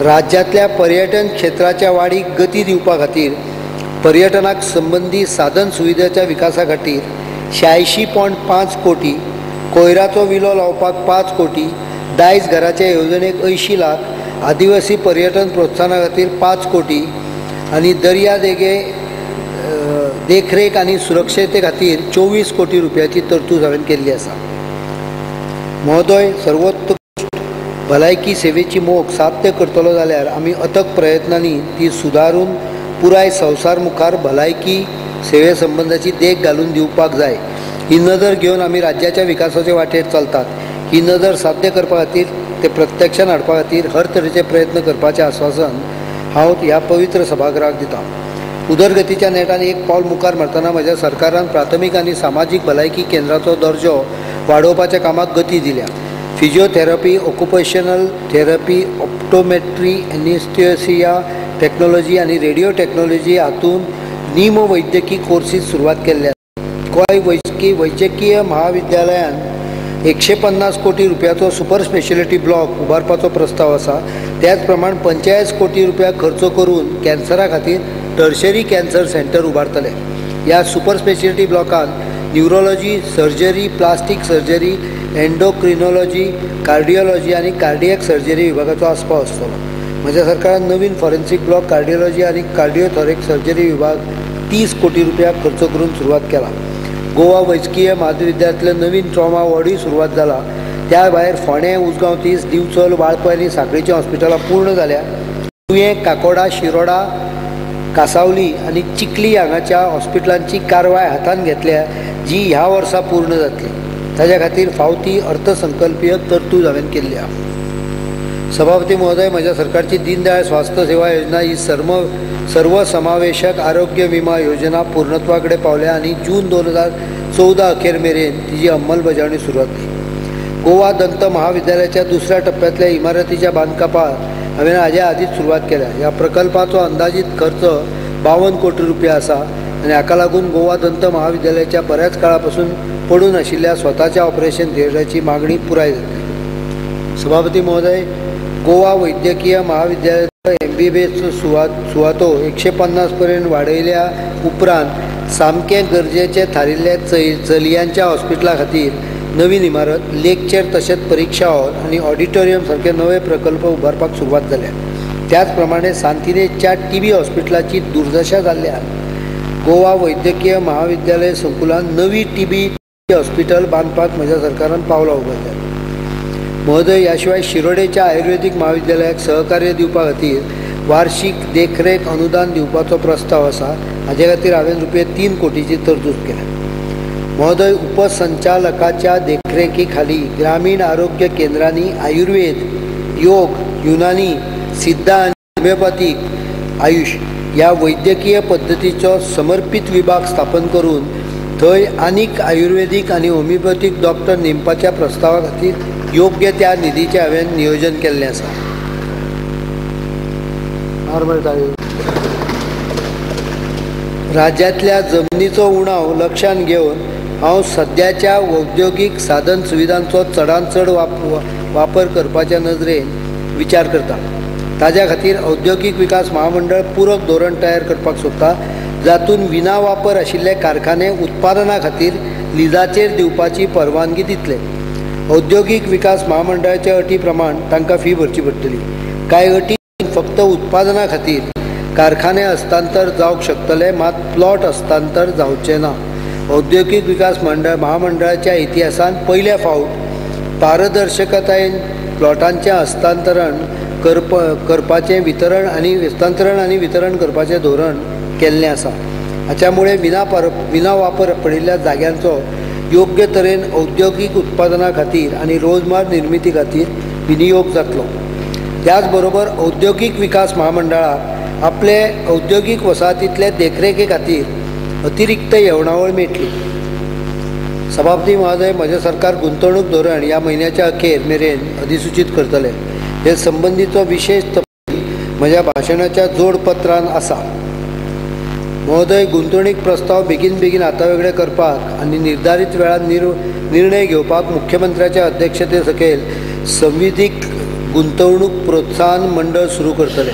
राज्यांतल्या पर्यटन क्षेत्राच्या वाडीक गती दिवपा खातीर पर्यटनाक संबंधी साधन सुविधाच्या विकासा खातीर 86.5 कोटी, कोयराचो विलो लावपाक 5 कोटी, दायज घराच्या येवजणेक 80 लाख, आदिवासी पर्यटन प्रोत्साहना खातीर 5 कोटी आनी दर्या देगे देखरेख आनी सुरक्षते खातीर 24 कोटी रुपयाची तरतूद हांवें केल्ली आसा। महोदय, सर्वोत्कृष्ट भलायकी सेवेची मोख साध्य करतलो जाल्यार आमी अथक प्रयत्नांनी ती सुदारून पुराय संवसार मुखार भलायकी सेवे संबंधाची देख घालून दिवपाक जाय। ही नदर घेवन आमी राज्याच्या विकासाचे वाटेर चलतात। ही नदर साध्य करपा खातीर ते प्रत्यक्षान हाडपा खातीर हर तरेचे प्रयत्न करपाचें आश्वासन हांव ह्या पवित्र सभागृहाक दितां। उदरगतीच्या नेटान एक पावल मुखार मारतना म्हज्या सरकारान प्राथमीक आनी सामाजीक भलायकी केंद्राचो दर्जो वाडोवपाच्या कामाक गती दिल्या। Physiotherapy, occupational therapy, optometry, anaesthesia technology आनी रेडिओ टेक्नॉलॉजी हातून निम वैद्यकी कोर्सीस सुरवात केल्ल्या। गोंय वैजकीय महाविद्यालयान 150 कोटी रुपयाचो सुपर स्पेशलिटी ब्लॉक उबारपाचो प्रस्ताव आसा। त्याच प्रमाण 45 कोटी रुपया खर्च करून कॅन्सरा खातीर टर्शरी कॅन्सर सेंटर उबारतले। ह्या सुपर स्पेशलिटी ब्लॉकान neurology, surgery, plastic surgery, endocrinology, cardiology आनी कार्डियक सर्जरी विभागाचो आस्पाव आसतलो। म्हज्या सरकारान नवीन फॉरेन्सिक ब्लॉक, कार्डियोलॉजी आनी कार्डियोथॉरिक सर्जरी विभाग 30 कोटी रुपया खर्च करून सुरवात केला। गोवा वैजकीय महाविद्यालयांतले नवीन ट्रॉमा वॉर्डूय सुरवात जाला। त्या भायर फोंडें, उसगांव 30, दिवचल, वाळपय आनी सांखळीची हॉस्पिटलां पूर्ण जाल्या। तुवें, काकोडा, शिरोडा, कासावली आनी चिखली हांगाच्या हॉस्पिटलांची कारवाय हातान घेतल्या, जी ह्या वर्सा पूर्ण जातली। ताच्या खातीर फावती अर्थसंकल्पीय तरतूद हांवें केल्ली आसा। सभापती महोदय, म्हज्या सरकारची दीनदयाळ स्वास्थ्य सेवा योजना ही सर्वसमावेशक आरोग्य विमा योजना पूर्णत्वा कडेन पावल्या आनी जून 2014 अखेर मेरेन तिची अंमलबजावणी सुरू जातली। गोवा दंत महाविद्यालयाच्या दुसऱ्या टप्प्यातल्या इमारतीच्या बांदकामाक हांवें हाजे आदींच सुरवात केल्या। ह्या प्रकल्पाचो अंदाजीत खर्च 52 कोटी रुपया आसा आनी हाका लागून गोवा दंत महाविद्यालयाच्या बऱ्याच काळा पासून पडून आशिल्ल्या स्वताच्या ऑपरेशन थिएटराची मागणी पुराय जातली। सभापती महोदय, गोवा वैद्यकीय महाविद्यालयाचो MBBS सुवातो 150 पर्यंत वाडयल्या उपरांत सामकें गरजेचे थारिल्ले चलयांच्या हॉस्पिटला खातीर नवीन इमारत, लेक्चर तशेंच परीक्षा हॉल आनी ऑडिटोरियम सारखे नवे प्रकल्प उबारपाक सुरवात जाल्या। त्याच प्रमाणे सांतिनेजच्या TB हॉस्पिटलाची दुर्दशा जाल्ल्यान गोवा वैद्यकीय महाविद्यालय संकुलान नवी TB हॉस्पिटल बांदपाक म्हज्या सरकारान पावलां उखल्ल्यात। महोदय, ह्या शिवाय शिरोडेच्या आयुर्वेदीक महाविद्यालयाक सहकार्य दिवपा खातीर वार्षिक देखरेख अनुदान दिवपाचो प्रस्ताव आसा। हाजे खातीर हांवें ₹3 कोटीची तरतूद केल्या। महोदय, उपसंचालकाच्या देखरेखी खाली ग्रामीण आरोग्य केंद्रांनी आयुर्वेद, योग, युनानी, सिद्ध आनी होमिओपॅथीक आयुष ह्या वैद्यकीय पद्दतीचो समर्पित विभाग स्थापन करून थंय आनीक आयुर्वेदीक आनी होमिओपॅथीक डॉक्टर नेमपाच्या प्रस्तावा खातीर योग्य त्या निधीचें हांवें नियोजन केल्लें आसा। राज्यांतल्या जमनीचो उणाव लक्षांत घेवन हांव सद्याच्या औद्योगीक साधन सुविधांचो चडांत चड वापर करपाच्या नदरेन विचार करता। ताज्या खातीर औद्योगीक विकास महामंडळ पूरक धोरण तयार करपाक सोदता, जातून विना वापर आशिल्ले कारखाने उत्पादना खातीर लिजाचेर दिवपाची परवानगी दितले। औद्योगीक विकास महामंडळाच्या अटी प्रमाण तांकां फी भरची पडटली। कांय अटी फक्त उत्पादना खातीर कारखाने हस्तांतर जावंक शकतले, मात प्लॉट हस्तांतर जावचे ना। औद्योगीक विकास महामंडळाच्या इतिहासान पयल्या फावट पारदर्शकतायेन प्लॉटांचें हस्तांतरण करपाचें वितरण आनी वितरण करपाचें धोरण केल्लें आसा। हाच्या मुळे विना वापर पडिल्ल्या जाग्यांचो योग्य तरेन औद्योगीक उत्पादना खातीर आनी रोजगार निर्मिती खातीर विनियोग जातलो। त्याच बरोबर औद्योगीक विकास महामंडळाक आपले औद्योगीक वसाहतींतले देखरेखे खातीर अतिरिक्त येवणावळ मेळटली। सभापती महोदय, म्हजें सरकार गुंतवणूक धोरण ह्या म्हयन्याच्या अखेर मेरेन अधिसूचित करतले। हे संबंधीचो विशेष तपशील म्हज्या भाशणाच्या जोडपत्रांत आसा। महोदय, गुंतवणूक प्रस्ताव बेगीन हातावेगळे करपाक आनी निर्धारीत वेळार निर्णय घेवपाक मुख्यमंत्र्याच्या अध्यक्षते सकयल संविधीक गुंतवणूक प्रोत्साहन मंडळ सुरू करतले।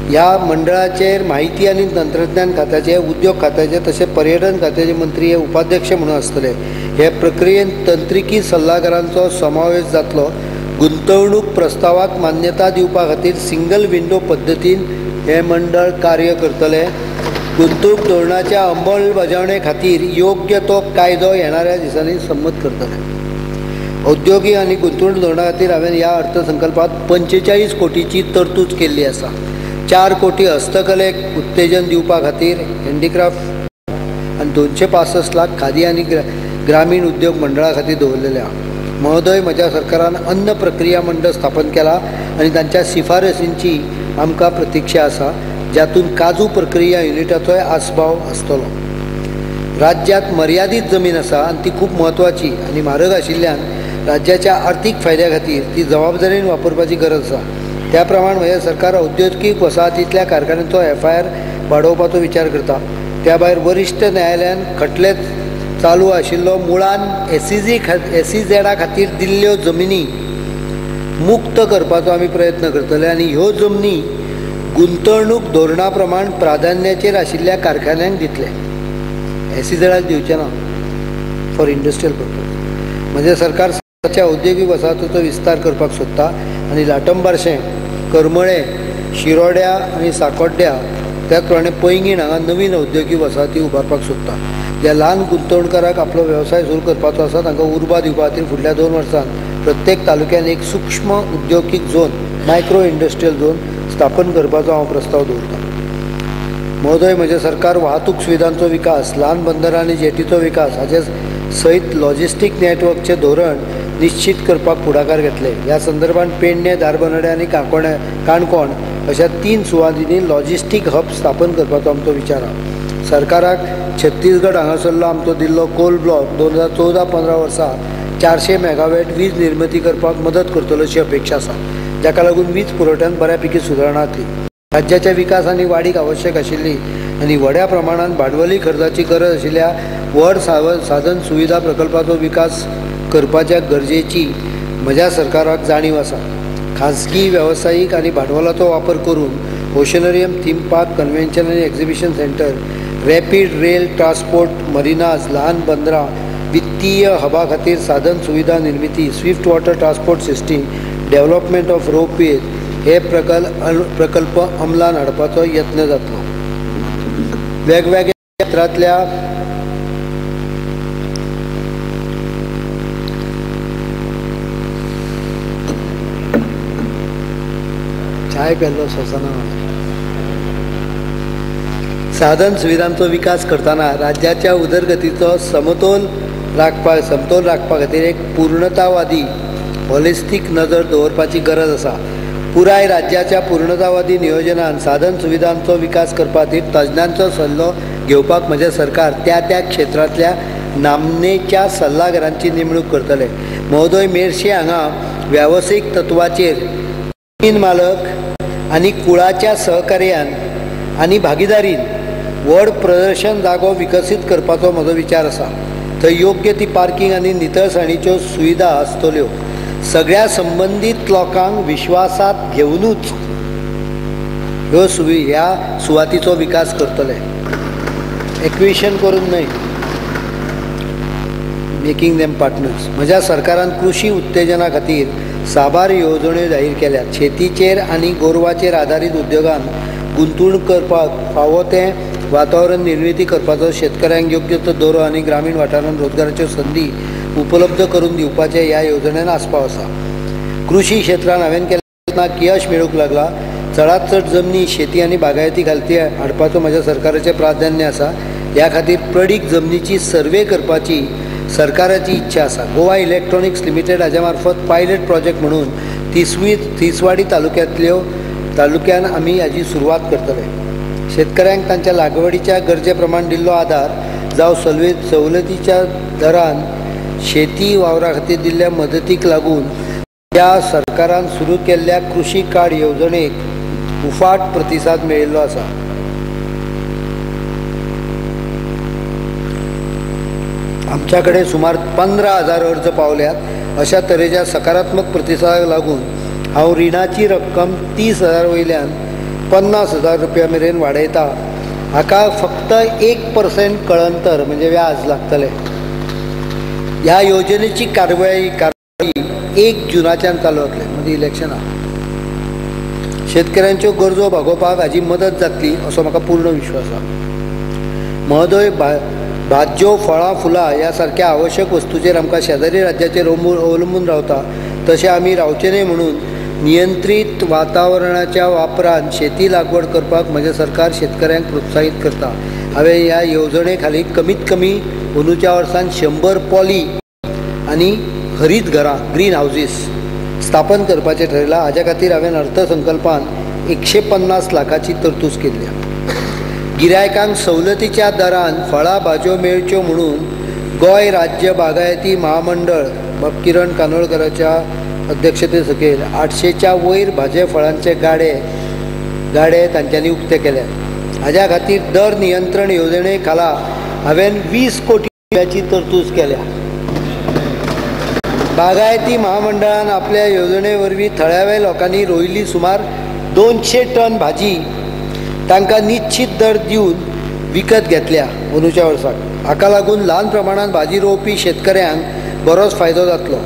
ह्या मंडळाचेर माहिती आनी तंत्रज्ञान खात्याचे, उद्योग खात्याचे तशेंच पर्यटन खात्याचे मंत्री हे उपाध्यक्ष म्हणून आसतले। हे प्रक्रियेंत तंत्रिकी सल्लागारांचो समावेश जातलो। गुंतवणूक प्रस्तावाक मान्यता दिवपा खातीर सिंगल विंडो पद्दतीन हे मंडळ कार्य करतले। गुंतवणूक धोरणाच्या अंमलबजावणे खातीर योग्य तो कायदो येणाऱ्या दिसांनी संमत करतले। औद्योगिक आनी गुंतवणूक धोरणा खातीर हांवें ह्या अर्थसंकल्पात 45 कोटीची तरतूद केल्ली आसा। 4 कोटी हस्तकलेक उत्तेजन दिवपा खातीर हँडीक्राफ्ट आनी 265 लाख खादी आनी ग्रामीण उद्योग मंडळा खातीर दवरलेले आहा। महोदय, म्हज्या सरकारान अन्न प्रक्रिया मंडळ स्थापन केला आनी तांच्या शिफारसींची आमकां प्रतीक्षा आसा, जातून काजू प्रक्रिया युनिटाचोय आस्पाव आसतलो। राज्यांत मर्यादीत जमीन आसा आनी ती खूब म्हत्वाची आनी म्हारग आशिल्ल्यान राज्याच्या आर्थीक फायद्या खातीर ती जबाबदारेन वापरपाची गरज आसा। त्या प्रमाण म्हजें सरकार औद्योगिक वसाहतींतल्या कारखान्यांचो FIR वाडोवपाचो विचार करता। त्या भायर वरिश्ठ न्यायालयान खटले चालू आशिल्लो मुळान SEZ खातीर दिल्ल्यो जमिनी मुक्त करपाचो आमी प्रयत्न करतले आनी ह्यो जमनी गुंतवणूक धोरणा प्रमाण प्राधान्याचेर आशिल्ल्या कारखान्यांक दितले। SEZ दिवचे ना फॉर इंडस्ट्रियल पर्पज। म्हजें सरकार औद्योगिक वसाहतीचो विस्तार करपाक सोदता आनी लाटंबारशें, करमळे, शिरोड्या आनी साकोड्ड्या त्याच प्रमाणे पैंगीण हांगा नवीन औद्योगिक वसाहती उबारपाक सोदता। ज्या ल्हान गुंतवणुकारांक आपलो वेवसाय सुरू करपाचो आसा तांकां उर्बा दिवपा खातीर फुडल्या 2 वर्सांत प्रत्येक तालुक्यान एक सूक्ष्म उद्योगीक झोन, मायक्रो इंडस्ट्रियल झोन स्थापन करपाचो हांव प्रस्ताव दवरतां। महोदय, म्हजें सरकार वाहतूक सुविधांचो विकास, ल्हान बंदरां आनी जेटीचो विकास हाचे सयत लॉजिस्टीक नेटवर्कचें धोरण निश्चित करपाक पुढाकार घेतले। ह्या संदर्भात पेडणे, धारबांदोडे आनी काणकोण अशा 3 सुवातींनी लॉजिस्टीक हब स्थापन करपाचो आमचो विचार आसा। सरकाराक छत्तीसगड हांगासरलो आमचो दिल्लो कोल ब्लॉक 2014-15 वर्सा 400 मेगावॅट वीज निर्मिती करपाक मदत करतलो अशी अपेक्षा आसा, जाका लागून वीज पुरवठ्यात बऱ्यापैकी सुदारणा जातली। राज्याच्या विकास आनी वाडीक आवश्यक आशिल्ली आनी व्हड्या प्रमाणात भांडवली खर्चाची गरज आशिल्ल्या व्हड साधन सुविधा प्रकल्पाचो विकास करपाच्या गरजेची म्हज्या सरकाराक जाणीव आसा। खाजगी वेवसायीक आनी भांडवलाचो वापर करून ओशनरियम, थीम पार्क, कन्व्हेन्शन आनी exhibition centre, rapid rail transport, marinas, ल्हान बंदरां, वित्तीय हबा खातीर साधन सुविधा निर्मिती, swift water transport system, development of ropeway हे प्रकल्प अंमलान हाडपाचो यत्न जातलो। वेगवेगळ्या क्षेत्रांतल्या साधन सुविधांचो विकास करताना राज्याच्या उदरगतीचो समतोल राखपा खातीर एक पूर्णतावादी हॉलिस्टीक नजर दवरपाची गरज आसा। पुराय राज्याच्या पूर्णतावादी नियोजनान साधन सुविधांचो विकास करपा खातीर तज्ञांचो सल्लो घेवपाक म्हजें सरकार त्या क्षेत्रांतल्या नामनेच्या सल्लागारांची नेमणूक करतले। महोदय, मेर्शे हांगा व्यावसायिक तत्वाचेर जमीन मालक आनी कुळाच्या सहकार्यान आनी भागीदारीन व्हड प्रदर्शन जागो विकसीत करपाचो म्हजो विचार आसा। थंय योग्य ती पार्किंग आनी नितळसाणीच्यो सुविधा आसतल्यो। सगळ्या संबंधीत लोकांक विश्वासात घेवनूच ह्या सुवातीचो विकास करतले, एक्विशन करून न्हय, मेकिंग देम पार्टनर्स। म्हज्या सरकारान कृषी उत्तेजना खातीर साबार येवजण्यो जाहीर केल्यात। शेतीचेर आनी गोरवाचेर आधारीत उद्योगांत गुंतवणूक करपाक फावो तें वातावरण निर्मिती करपाचो, शेतकऱ्यांक योग्य तो दरो आनी ग्रामीण वाठारांत रोजगाराच्यो संदी उपलब्ध करून दिवपाचे ह्या येवजणेन आस्पाव आसा। कृषी क्षेत्रांत हांवें केल्ल्या यश मेळूंक लागला। चडांत चड जमनी शेती आनी बागायती खालती हाडपाचो म्हज्या सरकाराचें प्राधान्य आसा। ह्या खातीर पडीक जमनीची सर्वे करपाची सरकाराची इच्छा आसा। गोवा इलेक्ट्रॉनिक्स लिमिटेड हाच्या मार्फत पायलट प्रोजेक्ट म्हणून तिसवाडी तालुक्यान आमी हाची सुरवात करतले। शेतकऱ्यांक तांच्या लागवडीच्या गरजे प्रमाण दिल्लो आधार जावं सवलतीच्या दरान शेती वावरा खातीर दिल्ल्या मदतीक लागून ह्या सरकारान सुरू केल्ल्या कृषी कार्ड येवजणेक उफाट प्रतिसाद मेळिल्लो आसा. आमच्या कडेन सुमार 15,000 अर्ज पावल्यात. अशा तरेच्या सकारात्मक प्रतिसादाक लागून हांव रिणाची रक्कम 30,000 वयल्यान 50,000 रुपया मेरेन वाडयता. हाका फक्त 1% कळंतर म्हणजे व्याज लागतले. ह्या योजनेची कारवाई 1 जुनाच्यान चालू जातले म्हणजे इलेक्शनाक. शेतकऱ्यांच्यो गरजो भागोवपाक हाची मदत जातली असो म्हाका पूर्ण विश्वास आसा. महोदय, भाज्यो फळां फुलां ह्या सारक्या आवश्यक वस्तूचेर आमकां शेजारी राज्याचेर अवलंबून रावता तशें आमी रावचे न्हय म्हणून नियंत्रीत वातावरणाच्या वापरान शेती लागवड करपाक म्हजें सरकार शेतकऱ्यांक प्रोत्साहीत करता. हांवें ह्या येवजणे खाली कमीत कमी अंदूच्या वर्सान 100 पॉली आनी हरीत घरां ग्रीन हावजीस स्थापन करपाचें ठरयलां. हाज्या खातीर हांवें अर्थसंकल्पान 150 लाखाची तरतूद केल्ल्या. गिरायकांक सवलतीच्या दरान फळां भाज्यो मेळच्यो म्हणून गोंय राज्य बागायती महामंडळ किरण कानोळकराच्या अध्यक्षते सकयल 800च्या वयर भाजे फळांचे गाडे तांच्यांनी उक्ते केल्यात. हाज्या खातीर दर नियंत्रण येवजणे खाला हांवें 20 कोटी रुपयाची तरतूद केल्या. बागायती महामंडळान आपल्या येवजणे वरवीं थळाव्या लोकांनी रोयिल्ली सुमार 200 टन भाजी तांकां निश्चित दर दिवन विकत घेतल्या अंदूच्या वर्साक. हाका लागून ल्हान प्रमाणांत भाजी रोवपी शेतकऱ्यांक बरोच फायदो जातलो.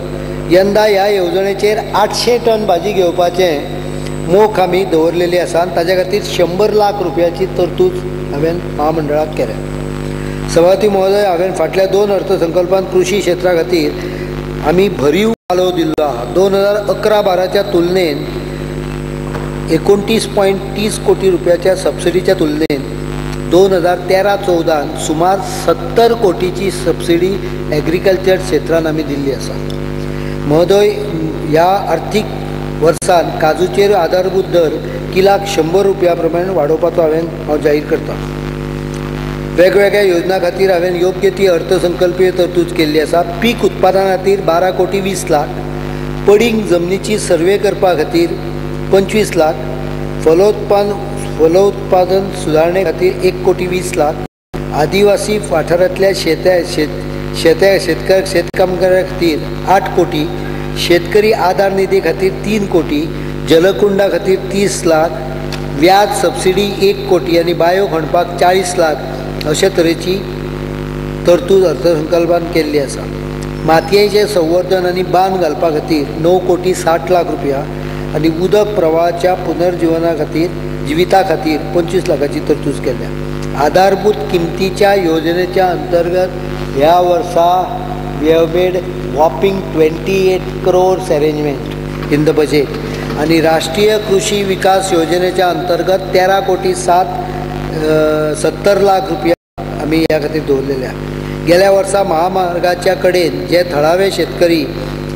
यंदा ह्या येवजणेचेर 800 टन भाजी घेवपाचें मोख आमी दवरलेली आसा आनी ताज्या खातीर 100 लाख रुपयाची तरतूद हांवें महामंडळाक केल्या. सभापती महोदय, हांवें फाटल्या 2 अर्थसंकल्पांत कृषी क्षेत्रा खातीर आमी भरीव पालव दिल्लो आहा. 2011-12च्या तुलनेन 29.30 कोटी रुपयाच्या सबसिडीच्या तुलनेन 2013-14 सुमार 70 कोटीची सबसिडी ॲग्रिकल्चर क्षेत्रान आमी दिल्ली आसा. महोदय, ह्या आर्थीक वर्सान काजूचेर आधारभूत दर किलाक 100 रुपया प्रमाणे वाडोवपाचो हांव जाहीर करता. वेगवेगळ्या योजना खातीर हांवें योग्य ती अर्थसंकल्पीय तरतूद केल्ली आसा. पीक उत्पादना खातीर 12 कोटी 20 लाख, पडींग जमनीची सर्वे करपा खातीर 25 लाख, फलोत्पादन सुदारणे खातीर 1 कोटी 20 लाख, आदिवासी वाठारांतल्या शेतकामगारां खातीर 8 कोटी, शेतकरी आधार निधी खातीर 3 कोटी, जलकुंडा खातीर 30 लाख, व्याज सबसिडी 1 कोटी आनी बायो खणपाक 40 लाख अशे तरेची तरतूद अर्थसंकल्पान केल्ली आसा. मातयेचें संवर्धन आनी बांद घालपा खातीर 9 कोटी 60 लाख रुपया आनी उदक प्रवाहाच्या पुनर्जीवना खातीर जिविता खातीर 25 लाखाची तरतूद केल्या. आधारभूत किंमतीच्या योजनेच्या अंतर्गत ह्या वर्सा we have made whopping 28 crores arrangement in the budget आनी राष्ट्रीय कृषी विकास योजनेच्या अंतर्गत 13 कोटी 70 लाख रुपया आमी ह्या खातीर दवरलेल्या. गेल्या वर्सा महामार्गाच्या कडेन जे थळावे शेतकरी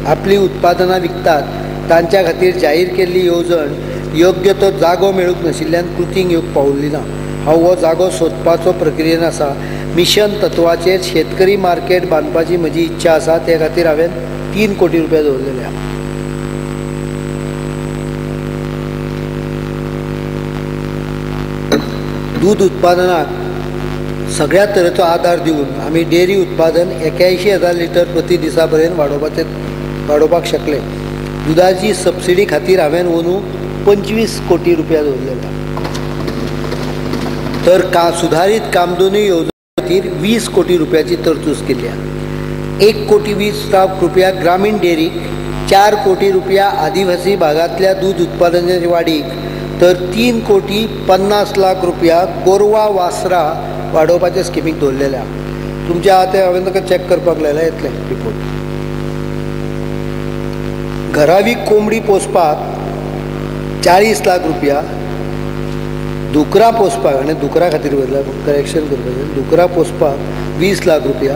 आपली उत्पादनां विकतात तांच्या खातीर जाहीर केल्ली येवजण योग्य तो जागो मेळूंक नाशिल्ल्यान कृतीक येवंक पावल्ली ना. हांव हो जागो सोदपाचो प्रक्रियेन आसा. मिशन तत्वाचेर शेतकरी मार्केट बांदपाची म्हजी इच्छा आसा. ते खातीर हांवें 3 कोटी रुपया दवरलेल्या. दूध उत्पादनाक सगळ्या तरेचो आदार दिवन आमी डेअरी उत्पादन 81,000 लिटर प्रति दिसा पर्यंत वाडोवपाक शकले. दुधाची सबसिडी खातीर हांवें अंदू 25 कोटी रुपया दवरलेल्या. तर सुधारीत कामधेनू येवजणे खातीर 20 कोटी रुपयाची तरतूद केल्या. 1 कोटी 20 लाख रुपया ग्रामीण डेअरीक, 4 कोटी रुपया आदिवासी भागातल्या दूध उत्पादनाच्या वाडीक, तर 3 कोटी 50 लाख रुपया गोरवा वासरा वाडोवपाच्या स्किमीक दवरलेल्या. तुमच्या हाते हांवें ताका चॅक करपाक लायला येतलें रिपोर्ट. घरावी कोंबडी पोसपाक 40 लाख रुपया, दुकरां पोसपाक आनी दुकरां खातीर वयला करेक्शन करपाचें, दुकरां पोसपाक 20 लाख रुपया.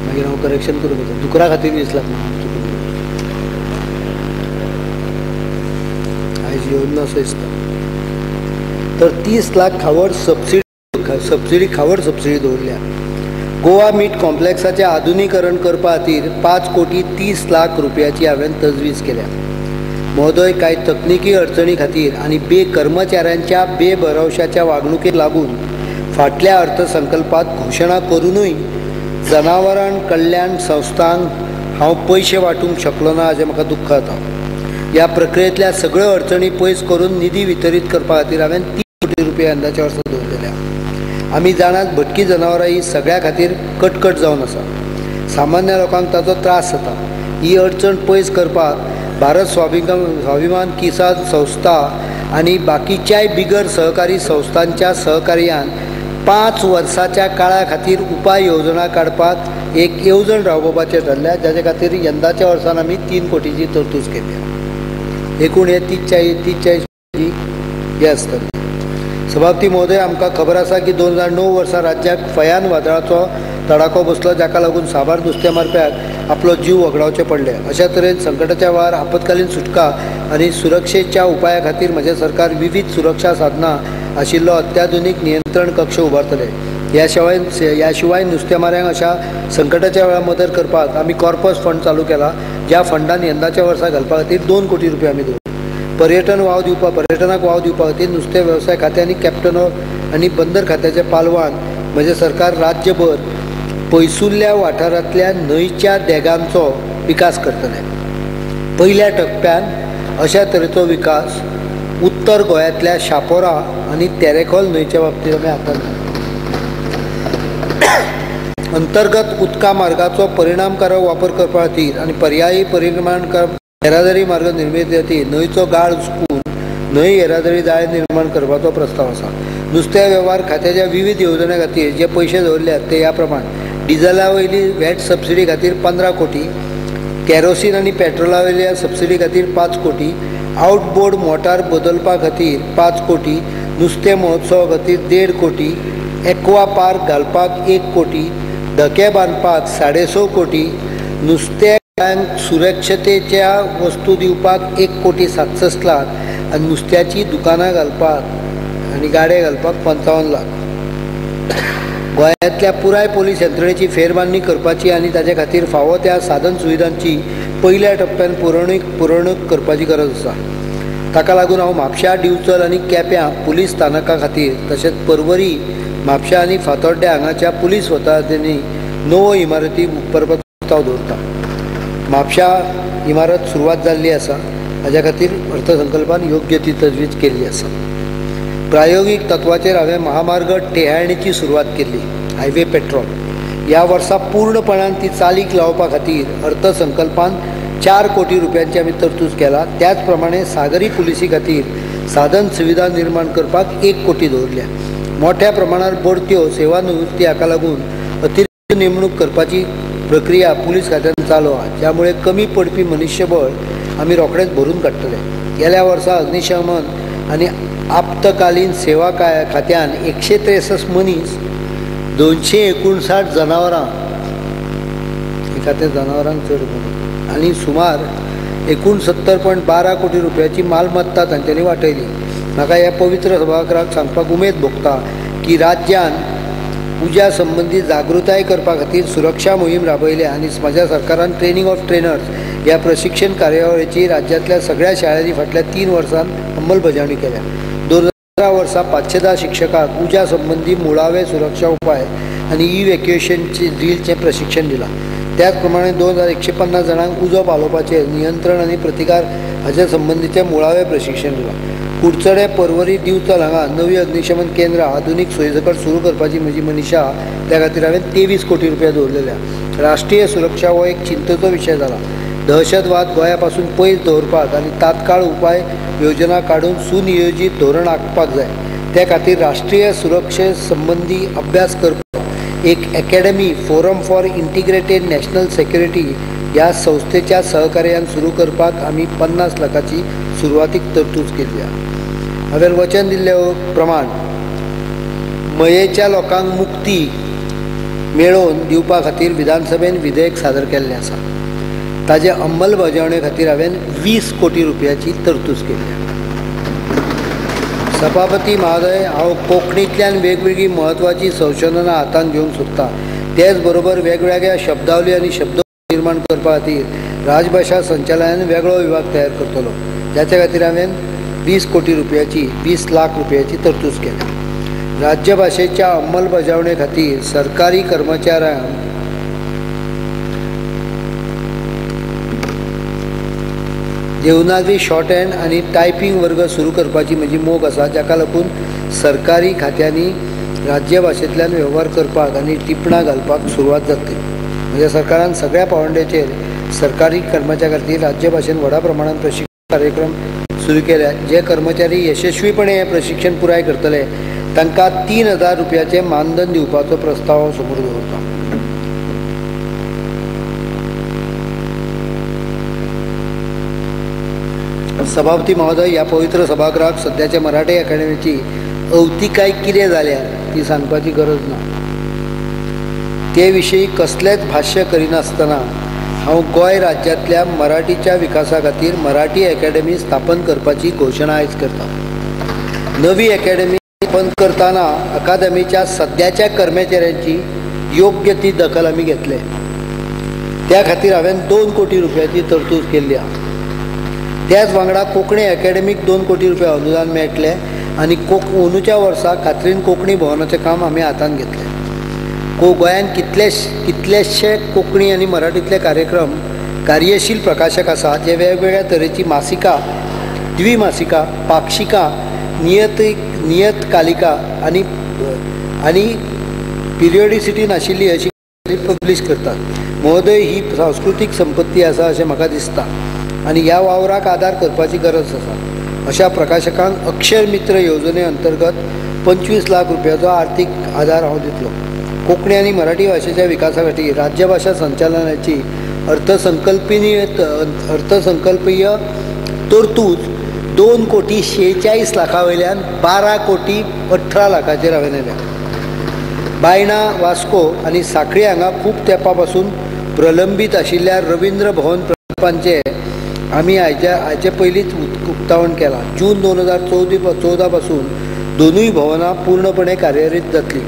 मागीर हांव करेक्शन करूंक येता, दुकरां खातीर 20 लाख आयज योजना सो दिसता. तर 30 लाख खावड सबसिडी दवरल्या. गोवा मीट कॉम्प्लेक्साचें आधुनीकरण करपा खातीर 5 कोटी 30 लाख रुपयाची हांवें तजवीज केल्या. महोदय, कांय तकनिकी अडचणी खातीर आनी कर्मचाऱ्यांच्या बेभरवशाच्या वागणुकेक लागून फाटल्या अर्थसंकल्पात घोशणा करूनय जनावरां कल्याण संस्थांक हांव पयशे वांटूंक शकलो ना हाजें म्हाका दुख्ख जाता. ह्या प्रक्रियेंतल्या सगळ्यो अडचणी पयस करून निधी वितरीत करपा खातीर हांवें 3 कोटी रुपया यंदाच्या वर्सा दवरलेल्या. आमी जाणात भटकी जनावरां ही सगळ्या खातीर कटकट जावन आसा. सामान्य लोकांक ताचो त्रास जाता. ही अडचण पयस करपाक भारत स्वाभिमान किसान संस्था आनी बाकीच्याय बिगर सहकारी संस्थांच्या सहकार्यान 5 वर्साच्या काळा खातीर उपाय येवजणा काडपाक एक येवजण राबोवपाचें ठरल्या, जाचे खातीर यंदाच्या वर्सान आमी 3 कोटीची तरतूद केल्या. एकूण हे 30-40 हे आसतलें. सभापती महोदय, आमकां खबर आसा की 2009 वर्सा राज्याक फयान वादळाचो तडाखो बसलो, जाका लागून साबार नुस्तें मारप्याक आपलो जीव वगडावचें पडलें. अशा तरेन संकटाच्या वेळार आपतकालीन सुटका आनी सुरक्षेच्या उपाया खातीर म्हजें सरकार विविध सुरक्षा साधनां आशिल्लो अत्याधुनीक नियंत्रण कक्ष उबारतले. ह्या शिवाय नुस्तेमाऱ्यांक अशा संकटाच्या वेळार मदत करपाक आमी कॉर्पस फंड चालू केला, ज्या फंडान यंदाच्या वर्सा घालपा खातीर 2 कोटी रुपया आमी दवरले. पर्यटनाक वाव दिवपा खातीर नुस्तें वेवसाय खात्यांनी कॅप्टनो आनी बंदर खात्याचे पालवान म्हजें सरकार राज्यभर पयसुल्ल्या वाठारांतल्या न्हंयच्या देगांचो विकास करतले. पयल्या टप्प्यान अशा तरेचो विकास उत्तर गोंयांतल्या शापोरा आनी तेरेखोल न्हंयच्या बाबतींत आमी हाताळटा. अंतर्गत उदका मार्गाचो परिणामकारक वापर करपा खातीर आनी पर्यायी परिणामकारक येरादारी मार्ग निर्मिती खातीर न्हंयचो गाळ उचपून न्हंय येरादारी जाळे निर्माण करपाचो प्रस्ताव आसा. नुस्तें वेव्हार खात्याच्या विविध येवजणे खातीर जे पयशे दवरल्यात ते ह्या प्रमाण: डिझला वयली व्हॅट सबसिडी खातीर 15 कोटी, कॅरोसीन आनी पेट्रोला वयल्या सबसिडी खातीर 5 कोटी, आउटबोर्ड मोटार बदलपा खातीर 5 कोटी, नुस्तें महोत्सवा खातीर 1.5 कोटी, एक्वा पार्क घालपाक 1 कोटी, धके बांदपाक 6.5 कोटी, नुस्त्यांक सुरक्षतेच्या वस्तू दिवपाक 1 कोटी 67 लाख आनी नुस्त्याची दुकानां घालपाक आनी गाडे घालपाक 55 लाख. गोंयांतल्या पुराय पोलीस यंत्रणेची फेरबांदणी करपाची आनी ताचे खातीर फावो त्या साधन सुविधांची पयल्या टप्प्यान पुरवणूक करपाची गरज आसा. ताका लागून हांव म्हापशां, दिवचल आनी केप्यां पुलीस स्थानका खातीर तशेंच परवरी, म्हापशां आनी फातोड्ड्या हांगाच्या पुलीस वतावतींनी नवो इमारती उबारपाचो प्रस्ताव दवरता. म्हापशां इमारत सुरवात जाल्ली आसा, हाज्या खातीर अर्थसंकल्पान योग्य ती तजवीज केल्ली आसा. प्रायोगीक तत्वाचेर हांवें महामार्ग टेहाळणीची सुरवात केल्ली, हायवे पेट्रोल. ह्या वर्सा पूर्णपणान ती चालीक लावपा खातीर अर्थसंकल्पान 4 कोटी रुपयांची आमी तरतूद केला. त्याच प्रमाणे सागरी पुलिसी खातीर साधन सुविधा निर्माण करपाक 1 कोटी दवरल्या. मोठ्या प्रमाणार बढत्यो सेवानिवृत्ती हाका लागून अतिरिक्त नेमणूक करपाची प्रक्रिया पुलीस खात्यान चालू आहा, ज्यामुळे कमी पडपी मनुष्यबळ आमी रोखडेंच भरून काडटले. गेल्या वर्सा अग्निशमन आनी आपतकालीन सेवा खात्यान 163 मनीस, 259 जनावरां, जनावरांक चड आनी सुमार 69.12 कोटी रुपयाची मालमत्ता तांच्यांनी वाटयली. म्हाका ह्या पवित्र सभागृहाक सांगपाक उमेद भोगता की राज्यान उज्या संबंधी जागृताय करपा खातीर सुरक्षा मोहीम राबयल्या आनी म्हज्या सरकारान ट्रेनिंग ऑफ ट्रेनर्स ह्या प्रशिक्षण कार्यावळीची राज्यांतल्या सगळ्या शाळांनी फाटल्या 3 वर्सांत अंमलबजावणी केल्या. 2015 वर्सा 510 शिक्षकांक उज्या संबंधी मुळावे सुरक्षा उपाय आनी इव्हॅक्युएशनची ड्रीलचें प्रशिक्षण दिलां. त्याच प्रमाणे 2150 जाणांक उजो पालोवपाचें नियंत्रण आनी प्रतिकार हाचे संबंधीचें मुळावें प्रशिक्षण दिलां. कुडचडे, परवरी, दिवचल हांगा नवी अग्निशमन केंद्रां आधुनीक सोयीसकट सुरू करपाची म्हजी मनीस आहा, त्या खातीर हांवें 23 कोटी रुपया दवरलेल्या. राष्ट्रीय सुरक्षा हो एक चिंतेचो विशय जाला. दहशतवाद गोंया पासून पयस दवरपाक आनी तात्काळ उपाय योजना काडून सुनियोजीत धोरण आंखपाक जाय. त्या खातीर राष्ट्रीय सुरक्षे संबंधी अभ्यास करपाक एक academy forum for integrated national security ह्या संस्थेच्या सहकार्यान सुरू करपाक आमी 50 लाखाची सुरवातीक तरतूद केल्ली आहा. हांवें वचन दिल्ले प्रमाण मयेच्या लोकांक मुक्ती मेळोवन दिवपा खातीर विधानसभेन विधेयक सादर केल्लें आसा. ताजे अंमलबजावणे खातीर हांवें 20 कोटी रुपयाची तरतूद केल्ली. सभापती महोदय, हांव कोंकणींतल्यान वेगवेगळी महत्वाची संशोधनां हातांत घेवंक सोदतां. तेच बरोबर वेगवेगळ्या शब्दावली आनी शब्द निर्माण करपा खातीर राजभाषा संचालनान वेगळो विभाग तयार करतलो. जाच्या खातीर हांवें 20 कोटी रुपयाची 20 लाख रुपयाची तरतूद केल्या. राज्य भाशेच्या अंमलबजावणे खातीर सरकारी कर्मचाऱ्यांक देवनागरी शॉर्ट हँड आनी टायपिंग वर्ग सुरू करपाची म्हजी मोख आसा, जाका लागून सरकारी खात्यांनी राज्य भाशेंतल्यान वेव्हार करपाक आनी टिपणां घालपाक सुरवात जातली. म्हज्या सरकारान सगळ्या पावंड्याचेर सरकारी कर्मचाऱ्यां खातीर राज्य भाशेन व्हडा प्रमाणांत प्रशिक्षण कार्यक्रम सुरू केल्या. जे कर्मचारी यशस्वीपणे हें प्रशिक्षण पुराय करतले तांकां 3000 रुपयाचें मानधन दिवपाचो प्रस्ताव हांव समोर दवरतां. सभापती महोदय, ह्या पवित्र सभागृहाक सद्याच्या मराठी अकादेमीची अवतिकाय कितें जाल्या ती सांगपाची गरज ना. ते विशीं कसलेंच भाश्य करिनासतना हांव गोंय राज्यांतल्या मराठीच्या विकासा खातीर मराठी अकादेमी स्थापन करपाची घोशणा आयज करता. नवी अकादेमी स्थापन करतना अकादेमीच्या सद्याच्या कर्मचाऱ्यांची योग्य ती दखल आमी घेतले. त्या खातीर हांवें 2 कोटी रुपयाची तरतूद केल्ली आसा. त्याच वांगडा कोंकणी अकादेमीक 2 कोटी रुपया अनुदान मेळटले आनी अंदूच्या वर्सा खात्रीन कोंकणी भवनाचें काम आमी हातांत घेतलें. गोंयांत कितलेशे कोंकणी आनी मराठींतले कार्यक्रम कार्यशील प्रकाशक आसात, जे वेगवेगळ्या तरेची मासिकां, द्विमासिकां, पाक्षिकां, नियतकालिका आनी पिरियडिसिटी नाशिल्ली अशी पब्लीश करतात. महोदय, ही सांस्कृतीक संपत्ती आसा अशें म्हाका दिसता आनी ह्या वावराक आदार करपाची गरज आसा. अशा प्रकाशकांक अक्षर मित्र येवजणे अंतर्गत 25 लाख रुपयाचो आर्थीक आदार हांव दितलो. कोंकणी आनी मराठी भाशेच्या विकासा खातीर राज्य भाशा संचालनाची अर्थसंकल्पीय तरतूद 2 कोटी 46 लाखां वयल्यान 12 कोटी 18 लाखाचेर हांवें नेल्या. बायणां, वास्को आनी सांखळी हांगा खूब तेंपा पासून प्रलंबीत आशिल्ल्या रवींद्र भवन प्रकल्पांचे आमी हाचे पयलींच उक्तावण केलां. जून 2014 पासून दोनूय भवनां पूर्णपणे कार्यरत जातली.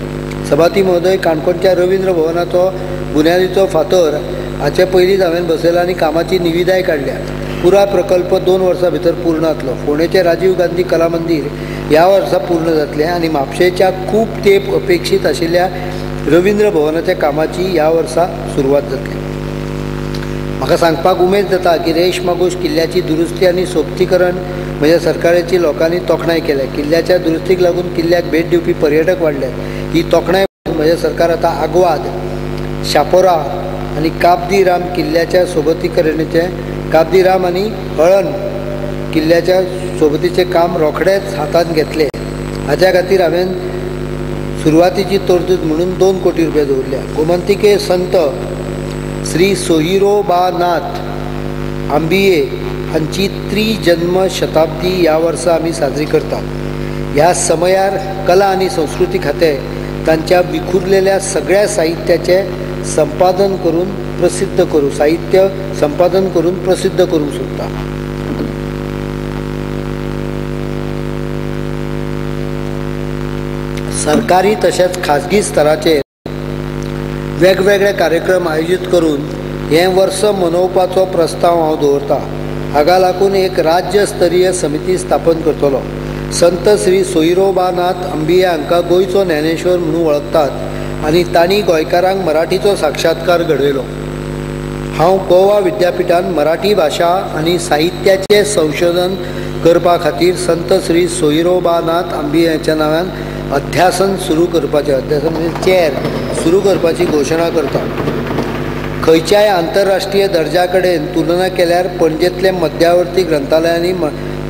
सभापती महोदय, काणकोणच्या रवींद्र भवनाचो बुन्यादीचो फातर हाचे पयलींच हांवें बसयला आनी कामाची निविदाय काडल्या. पुराय प्रकल्प 2 वर्सां भितर पूर्ण जातलो. फोंडेचें राजीव गांधी कला मंदीर ह्या वर्सा पूर्ण जातलें आनी म्हापशेच्या खूब तेंप अपेक्षीत आशिल्ल्या रवींद्र भवनाच्या कामाची ह्या वर्सा सुरवात जातली. म्हाका सांगपाक उमेद जाता की रेश मागोश किल्ल्याची दुरुस्ती आनी सोबतीकरण म्हज्या सरकाराची लोकांनी तोखणाय केल्या. किल्ल्याच्या दुरुस्तीक लागून किल्ल्याक भेट दिवपी पर्यटक वाडले. ही तोखणाय म्हजें सरकार आतां आग्वाद, शापोरा आनी काबदी राम किल्ल्याच्या सोबतीकरणेचे काबदी राम आनी हळण किल्ल्याच्या सोबतीचें काम रोखडेंच हातांत घेतले. हाच्या खातीर हांवें सुरवातीची तरतूद म्हणून 2 कोटी रुपया दवरल्या. गोमंतके संत श्री सोहिरोबानाथ आंबिये हांची त्रिजन्म शताब्दी ह्या वर्सा आमी साजरी करतात. ह्या समयार कला आनी संस्कृती खातें तांच्या विखुरलेल्या सगळ्या साहित्य संपादन करून प्रसिद्ध करूंक सोदता. सरकारी तशेंच खाजगी स्तराचेर वेगवेगळे कार्यक्रम आयोजीत करून हें वर्स मनोवपाचो प्रस्ताव हांव दवरतां. हाका लागून एक राज्यस्तरीय समिती स्थापन करतलो. संत श्री सोहिरोबानाथ आंबिये हांकां गोंयचो ज्ञानेश्वर म्हणून वळखतात आनी तांणी गोंयकारांक मराठीचो साक्षात्कार घडयलो. हांव गोवा विद्यापिठांत मराठी भाशा आनी साहित्याचें संशोधन करपा खातीर संत श्री सोहिरोबानाथ आंबियेच्या नांवान अध्यासन सुरू करपाची घोशणा करता. खंयच्याय आंतरराष्ट्रीय दर्जा कडेन तुलना केल्यार पणजेंतलें मध्यावर्ती ग्रंथालय आनी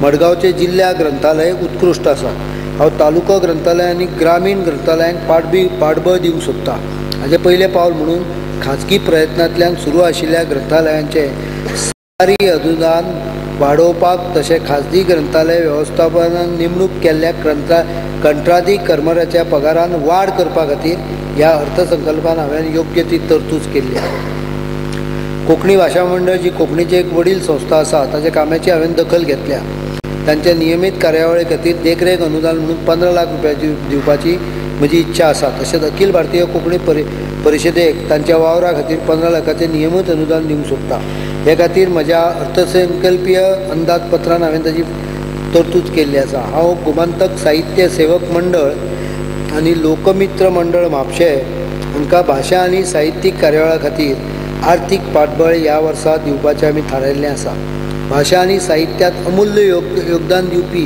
मडगांवचें जिल्ल्या ग्रंथालय उत्कृश्ट आसा. हांव तालुको ग्रंथालय आनी ग्रामीण ग्रंथालयांक पाठबळ दिवंक सोदता. हाचें पयलें पावल म्हणून खाजगी प्रयत्नांतल्यान सुरू आशिल्ल्या ग्रंथालयांचें सरकारी अनुदान वाडोवपाक तशें खाजगी ग्रंथालय वेवस्थापनान नेमणूक केल्ल्या कंत्राटी कर्मचाऱ्याच्या पगारान वाड करपा खातीर ह्या अर्थसंकल्पान हांवें योग्य ती तरतूद केल्ली आसा. कोंकणी भाशा मंडळ जी कोंकणीची एक वडील संस्था आसा ताच्या कामाची हांवें दखल घेतल्या. तांच्या नियमीत कार्यावळी खातीर देखरेख अनुदान म्हणून 15 लाख रुपयाची दिवपाची म्हजी इच्छा आसा। तशेंच अखिल भारतीय कोंकणी परिशदेक तांच्या वावरा खातीर 15 लाखाचें नियमीत अनुदान दिवंक सोदता। हे खातीर म्हज्या अर्थसंकल्पीय अंदाजपत्रांत हांवें ताची तरतूद केल्ली आसा। हांव गोमंतक साहित्य सेवक मंडळ आनी लोकमित्र मंडळ म्हापशें हांकां भाशा आनी साहित्यीक कार्यावळा खातीर आर्थीक पाठबळ ह्या वर्सा दिवपाचें आमी थारायिल्लें आसा। भाशा आनी साहित्यांत अमूल्य योगदान दिवपी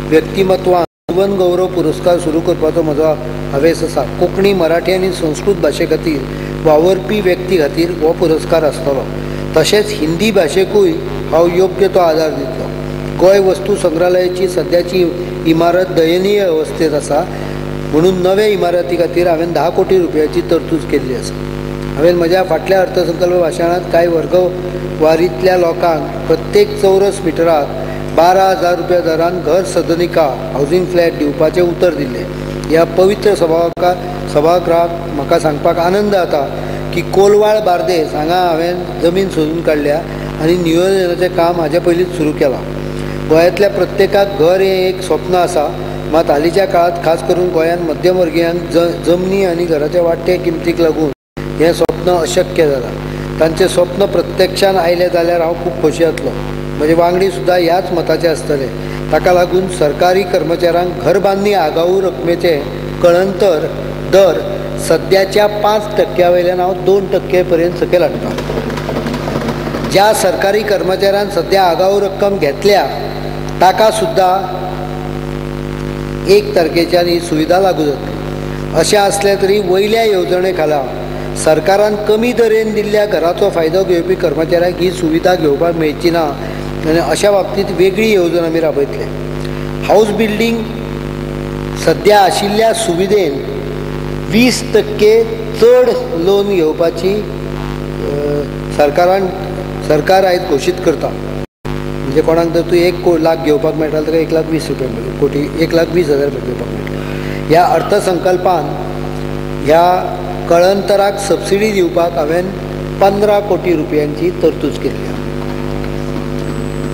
व्यक्तिमत्वांक जीवन गौरव पुरस्कार सुरू करपाचो म्हजो हावेस आसा। कोंकणी, मराठी आनी संस्कृत भाशे खातीर वावरपी व्यक्ती खातीर हो पुरस्कार आसतलो। तशेंच हिंदी भाशेकूय हांव योग्य तो आदार दितलो। गोंय वस्तू संग्रहालयाची सद्याची इमारत दयनीय अवस्थेत आसा, म्हणून नवे इमारती खातीर हांवें 10 कोटी रुपयाची तरतूद केल्ली आसा। हांवें म्हज्या फाटल्या अर्थसंकल्प भाशणांत कांय वर्गवारींतल्या लोकांक प्रत्येक चौरस मिटराक 12,000 रुपया दरान घर सदनिका हावजींग फ्लॅट दिवपाचें उतर दिल्लें। ह्या पवित्र सभागृहाक म्हाका सांगपाक आनंद जाता की कोलवाळ बार्देस हांगा हांवें जमीन सोदून काडल्या आनी नियोजनाचें काम हाचे पयलींच सुरू केलां। गोंयांतल्या प्रत्येकाक घर हें एक स्वप्न आसा, मात हालींच्या काळांत खास करून गोंयांत मध्यमवर्गीयांक जमनी आनी घराच्या वाडटे किंमतीक लागून हें स्वप्न अशक्य जालां। तांचें स्वप्न प्रत्यक्षान आयलें जाल्यार हांव खूब खोशी जातलों। म्हजे वांगडी सुद्दां ह्याच मताचे आसतले। ताका लागून सरकारी कर्मचाऱ्यांक घर बांदणी आगाऊ रकमेचें कळंतर दर सद्याच्या 5% वयल्यान हांव 2% पर्यंत सकयल हाडटा। ज्या सरकारी कर्मचाऱ्यान सद्या आगाऊ रक्कम घेतल्या ताका सुद्दां 1 तारखेच्यान ही सुविधा लागू जातली। अशें आसलें तरी वयल्या येवजणे खाला सरकारान कमी दरेन दिल्ल्या घराचो फायदो घेवपी कर्मचाऱ्यांक ही सुविधा घेवपाक मेळची ना आनी अशा बाबतींत वेगळी येवजण आमी राबयतले। हाऊस बिल्डींग सद्या आशिल्ल्या सुविधेन 20% चड लोन घेवपाची सरकार आयज घोशीत करता। म्हणजे कोणाक जर तूं 1 लाख घेवपाक मेळटा ताका 1,20,000 रुपया कोटी 1,20,000 घेवपाक मेळटा। ह्या अर्थसंकल्पान ह्या कळंतराक सबसिडी दिवपाक हांवें 15 कोटी रुपयांची तरतूद केल्ली आसा।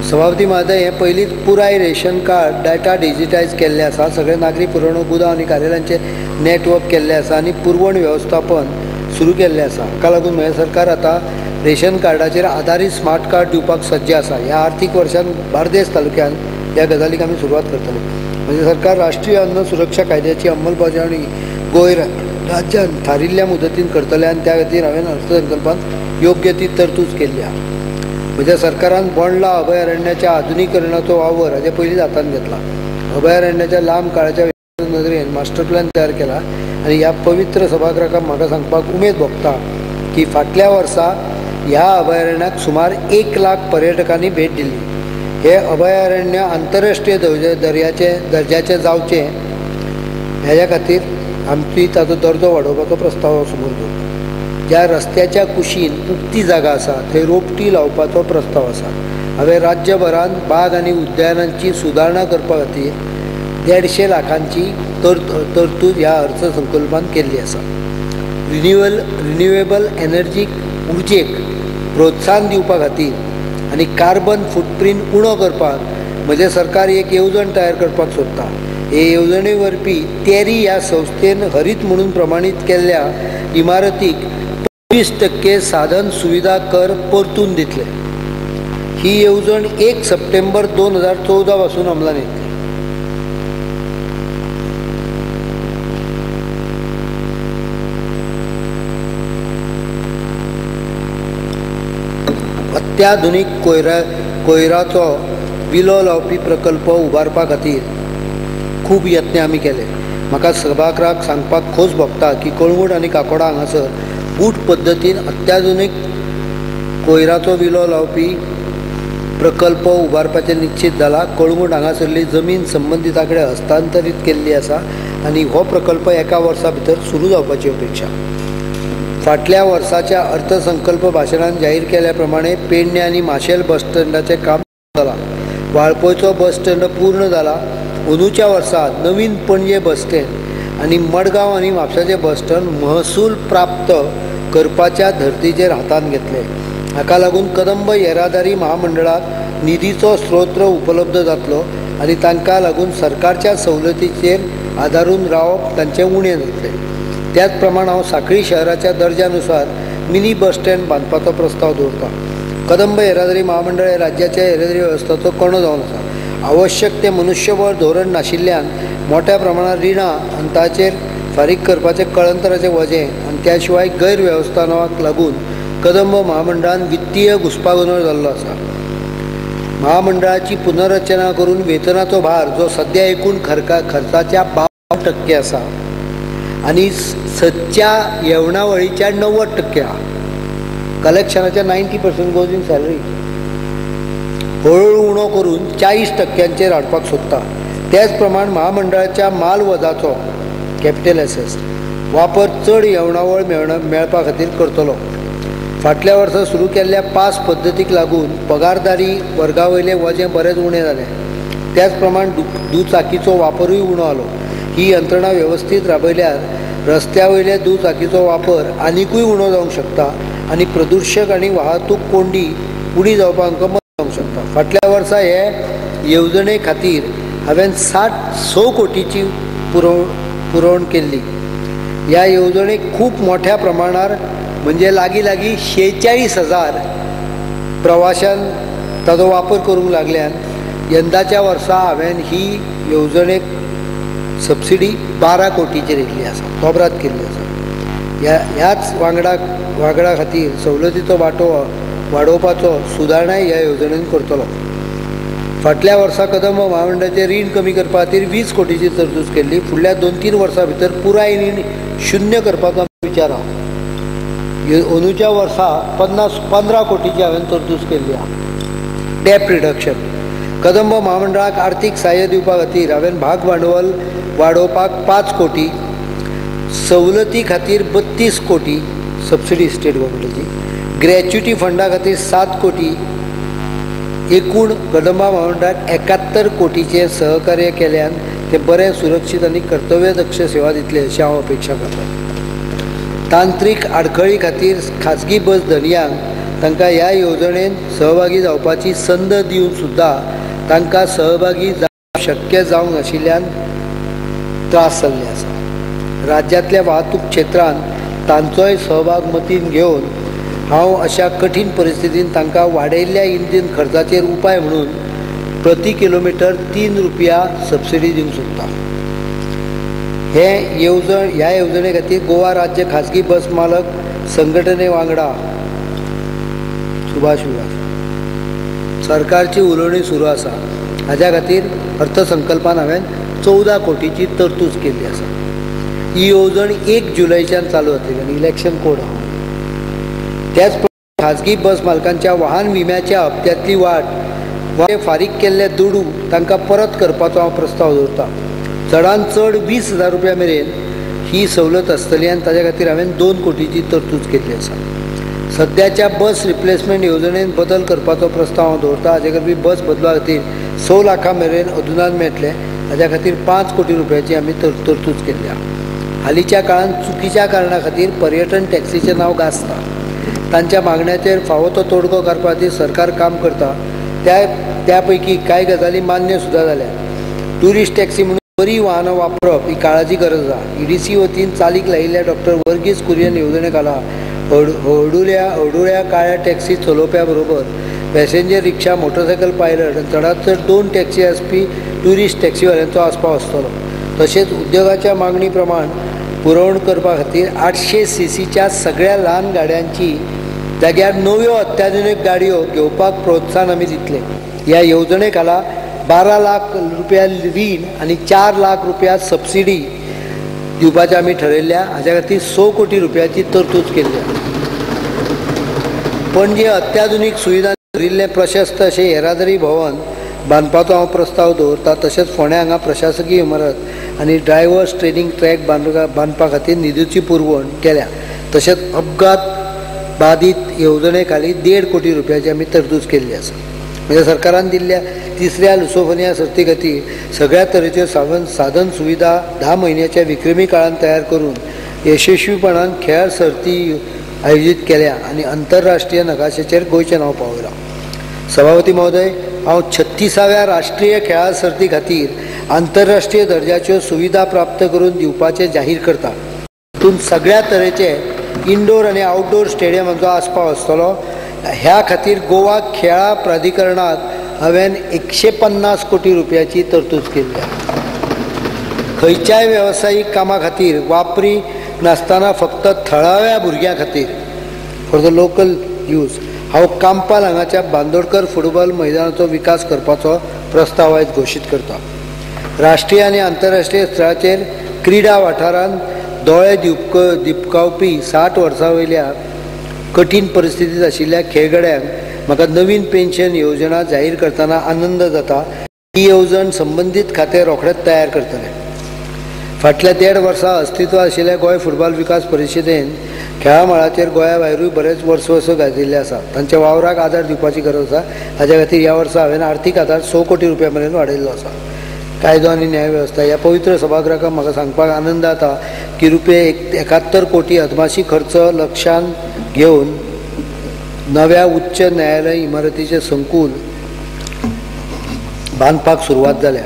सभापती महोदय, हें पयलींच पुराय रेशन कार्ड डाटा डिजिटायज केल्लें आसा। सगळे नागरी पुरवणूक गुदांव आनी कार्यालयांचें नेटवर्क केल्लें आसा आनी पुरवण वेवस्थापन सुरू केल्लें आसा। हाका लागून म्हजें सरकार आतां रेशन कार्डाचेर आधारीत स्मार्ट कार्ड दिवपाक सज्ज आसा। ह्या आर्थीक वर्षांत बार्देस तालुक्यान ह्या गजालीक आमी सुरवात करतले। म्हजें सरकार राष्ट्रीय अन्न सुरक्षा कायद्याची अंमलबजावणी गोंय राज्यान थारिल्ल्या मुदतीन करतले आनी त्या खातीर हांवें अर्थसंकल्पांत योग्य ती तरतूद केल्ली आसा। म्हज्या सरकारान बोंडला अभयारण्याच्या आधुनीकरणाचो वावर हाचे पयलींच हातांत घेतला। अभयारण्याच्या लांब काळाच्या नदरेन मास्टर प्लॅन तयार केला आनी ह्या पवित्र सभागृहाक म्हाका सांगपाक उमेद भोगता की फाटल्या वर्सा ह्या अभयारण्याक सुमार 1 लाख पर्यटकांनी भेट दिल्ली। हे अभयारण्य आंतरराष्ट्रीय दर्जाचें जावचें हेच्या खातीर आमची ताचो दर्जो वाडोवपाचो प्रस्ताव समोर दवरता। ज्या रस्त्याच्या कुशीन उक्ती जागा आसा थंय रोपटी लावपाचो प्रस्ताव आसा। हांवें राज्यभरांत बाग आनी उद्यानांची सुदारणा करपा खातीर 150 लाखांची तरतूद ह्या अर्थसंकल्पांत केल्ली आसा। रिन्युएबल एनर्जी उर्जेक प्रोत्साहन दिवपा खातीर आनी कार्बन फुटप्रिंट उणो करपाक म्हजें सरकार एक येवजण तयार करपाक सोदता। हे येवजणे वरवीं तेरी ह्या संस्थेन हरीत म्हणून प्रमाणीत केल्ल्या इमारतीक 25% साधन सुविधा कर परतून दितले। ही येवजण 1 सप्टेंबर 2014 पासून अंमलान येतली। अत्याधुनीक कोयराचो विलो लावपी प्रकल्प उबारपा खातीर खूब यत्न आमी केले। म्हाका सभागृहाक सांगपाक खोस भोगता की कळंगूट आनी काकोडा हांगासर बूट पद्दतीन अत्याधुनीक कोयराचो विलो लावपी प्रकल्प उबारपाचें निश्चित जाला। कळंगूट हांगासरली जमीन संबंधिता कडेन हस्तांतरीत केल्ली आसा आनी हो प्रकल्प 1 वर्सा भितर सुरू जावपाची अपेक्षा। फाटल्या वर्साच्या अर्थसंकल्प भाशणांत जाहीर केल्या प्रमाणे पेडणे आनी माशेल बस स्टँडाचें काम जालां। वाळपयचो बस स्टँड पूर्ण जाला। अंदूच्या वर्सा नवीन पणजे बस स्टँड आनी मडगांव आनी म्हापशाचें बस स्टँड महसूल प्राप्त करपाच्या धर्तीचेर हातांत घेतले। हाका लागून कदंब येरादारी महामंडळाक निधीचो स्रोत उपलब्ध जातलो आनी तांकां लागून सरकारच्या सवलतीचेर आदारून रावप तांचें उणें जातलें. त्याच प्रमाण हांव सांखळी शहराच्या दर्ज्यानुसार मिनी बस स्टँड बांदपाचो प्रस्ताव दवरता. कदंब येरादारी महामंडळ हे राज्याच्या येरादारी वेवस्थेचो कणो जावन आसा. आवश्यक ते मनुष्यबळ धोरण नाशिल्ल्यान मोठ्या प्रमाणात रिणां आनी ताचेर फारीक करपाचें कळंतराचें वजें आनी त्या शिवाय गैरवेवस्थापनाक लागून कदंब महामंडळान वित्तीय घुसपागोंदळ जाल्लो आसा. महामंडळाची पुनर्रचना करून वेतनाचो भार जो सध्या एकूण खर्चाच्या 52% आसा आनी सदच्या येवणावळीच्या 90% आहा. कलेक्शनाच्या 90% गोज इन सॅलरी. हळूहळू उणो करून 40%चेर हाडपाक सोदता. त्याच प्रमाण महामंडळाच्या मालवजाचो कॅपिटल एसेस वापर चड येवणावळ मेळपा खातीर करतलो. फाटल्या वर्सा सुरू केल्ल्या पास पद्दतीक लागून पगारदारी वर्गा वयलें वजें बरेंच उणें जालें. त्याच प्रमाण दुचाकीचो वापरूय उणो जालो. ही यंत्रणा वेवस्थीत राबयल्यार रस्त्या वयल्या दुचाकीचो वापर आनिकूय उणो जावंक शकता आनी प्रदूशक आनी वाहतूक कोंडी उणी जावपाक आमकां मदत जावंक शकता. फाटल्या वर्सा हे येवजणे खातीर हांवें 6 कोटीची पुरवण केल्ली. ह्या येवजणेक खूब मोठ्या प्रमाणार म्हणजे लागीं 46,000 प्रवाशान ताचो वापर करूंक लागल्यान यंदाच्या वर्सा हांवें ही येवजणेक सबसिडी 12 कोटीचेर येयल्ली आसा, तोबरात केल्ली आसा. ह्याच वांगडा खातीर सवलतीचो वांटो वाडोवपाचो सुदारणाय ह्या येवजणेन करतलो. फाटल्या वर्सा कदंब महामंडळाचें रीण कमी करपा खातीर 20 कोटीची तरतूद केल्ली. फुडल्या 2-3 वर्सां भितर पुराय रीण शून्य करपाचो विचार आहा. अंदूच्या वर्सा 15 कोटीची हांवें तरतूद केल्ली आहा. डेप्ट रिडक्शन. कदंब महामंडळाक आर्थीक सहाय्य दिवपा खातीर हांवें भाग भांडवल वाडोवपाक 5 कोटी, सवलती खातीर 32 कोटी सबसिडी स्टेट गव्हर्मेंटाची, ग्रॅच्युटी फंडा खातीर 7 कोटी, एकूण कदंबा महामंडळाक 71 कोटीचें सहकार्य केल्यान ते बरें सुरक्षीत आनी कर्तव्यदक्ष सेवा दितले अशी हांव अपेक्षा करतां. तांत्रीक आडखळी खातीर खाजगी बस धनियांक तांकां ह्या येवजणेन सहभागी जावपाची संद दिवन सुद्दां तांकां सहभागी जावप शक्य जावंक नाशिल्ल्यान त्रास जाल्ले आसा. राज्यांतल्या वाहतूक क्षेत्रांत तांचोय सहभाग मतीन घेवन हांव अशा कठीण परिस्थितींत तांकां वाडयल्ल्या इंधन खर्चाचेर उपाय म्हणून प्रति किलोमिटर 3 रुपया सबसिडी दिवंक सोदता. ह्या येवजणे खातीर गोवा राज्य खाजगी बस मालक संघटने वांगडा सुभाष सरकारची उलोवणी सुरू आसा. हाज्या खातीर अर्थसंकल्पान हांवें 14 कोटीची तरतूद केल्ली आसा. ही येवजण 1 जुलयच्यान चालू जातली आनी इलेक्शन कोड आहा. त्याच प्रमाण खाजगी बस मालकांच्या वाहन विम्याच्या हप्त्यांतली वाड फारीक केल्ले दुडू तांकां परत करपाचो हांव प्रस्ताव दवरता. चडांत चड 20,000 रुपया मेरेन ही सवलत आसतली आनी ताच्या खातीर हांवें 2 कोटीची तरतूद केल्ली आसा. सद्याच्या बस रिप्लेसमेंट येवजणेन बदल करपाचो प्रस्ताव हांव दवरता. हाजे खातीर बस बदला खातीर 6 लाखां मेरेन अनुदान मेळटलें. हाज्या खातीर 5 कोटी रुपयाची आमी तरतूद केल्ली आहा. हालींच्या काळांत चुकीच्या कारणां खातीर पर्यटन टॅक्सीचें नांव गाजता. तांच्या मागण्यांचेर फावो तो तोडगो करपा खातीर सरकार काम करता. त्या पैकी कांय गजाली मान्य सुद्दां जाल्या. ट्युरिस्ट टॅक्सी म्हणून बरी वाहनां वापरप ही काळाची गरज आसा. EDC वतीन चालीक लायिल्ल्या डॉक्टर वर्गीस कुरियन येवजणे खाला हळडुळ्या काळ्या टॅक्सी चलोवप्या बरोबर पॅसेंजर रिक्षा, मोटरसायकल पायलट आनी चडांत चड 2 टॅक्सी आसपी ट्युरिस्ट टॅक्सीवाल्यांचो आस्पाव आसतलो. तशेंच उद्योगाच्या मागणी प्रमाण पुरवण करपा खातीर 800 cc सगळ्या ल्हान गाड्यांची जाग्यार नव्यो अत्याधुनीक गाडयो घेवपाक प्रोत्साहन आमी दितले. ह्या येवजणे खाला 12 लाख रुपया रीण आनी 4 लाख रुपया सबसिडी दिवपाचें आमी ठरयल्ल्या. हाज्या खातीर 100 कोटी रुपयाची तरतूद केल्ली. पणजे अत्याधुनीक सुविधा भरिल्लें प्रशस्त अशें येरादारी भवन बांदपाचो हांव प्रस्ताव दवरता. तशेंच फोंड्या हांगा प्रशासकीय इमारत आनी ड्रायव्हर्स ट्रेनिंग ट्रॅक बांदपा खातीर निधीची पुरवण केल्या. तशेंच अपघात बाधित येवजणे खाली 1.5 कोटी रुपयाची आमी तरतूद केल्ली आसा. म्हणजे सरकारान दिल्ल्या 3ऱ्या लुसोफोनिया सर्ती खातीर सगळ्या तरेच्यो साधन सुविधा 10 म्हयन्याच्या विक्रमी काळांत तयार करून यशस्वीपणान खेळ सर्ती आयोजीत केल्या आनी आंतरराष्ट्रीय नकाशाचेर गोंयचें नांव पावयलां. सभापती महोदय, हांव 36व्या राष्ट्रीय खेळा सर्ती खातीर आंतरराष्ट्रीय दर्जाच्यो सुविधा प्राप्त करून दिवपाचें जाहीर करता. तातूंत सगळ्या तरेचे इनडोर आनी आउटडोर स्टेडियमांचो आस्पाव आसतलो. ह्या खातीर गोवा खेळा प्राधिकरणाक हांवें 150 कोटी रुपयाची तरतूद केल्ली आसा. खंयच्याय वेवसायीक कामा खातीर वापरी नासतना फक्त थळाव्या भुरग्यां खातीर फॉर द लोकल यूज हांव कांपाल हांगाच्या बांदोडकर फुटबॉल मैदानाचो विकास करपाचो प्रस्ताव आयज घोशीत करता. राष्ट्रीय आनी आंतरराष्ट्रीय स्तराचेर क्रीडा वाठारांत दोळे दिपकावपी 60 वर्सां वयल्या कठीण परिस्थितींत आशिल्ल्या खेळगड्यांक म्हाका नवीन पेन्शन येवजणा जाहीर करतना आनंद जाता. ही येवजण संबंदीत खातें रोखडेंच तयार करतले. फाटल्या 1.5 वर्सां अस्तित्वांत आशिल्ल्या गोंय फुटबॉल विकास परिशदेन खेळा मळाचेर गोंया भायरूय बरेच वर्सवसो गाजिल्ले आसा. तांच्या वावराक आदार दिवपाची गरज आसा. हाच्या खातीर ह्या वर्सा हांवें आर्थीक आदार 100 कोटी रुपया मेरेन वाडयल्लो आसा. कायदो आनी न्याय वेवस्था ह्या पवित्र सभागृहाक म्हाका सांगपाक आनंद जाता की रुपये 71 कोटी अदमाशी खर्च लक्षांत घेवन नव्या उच्च न्यायालय इमारतीचें संकूल बांदपाक सुरवात जाल्या.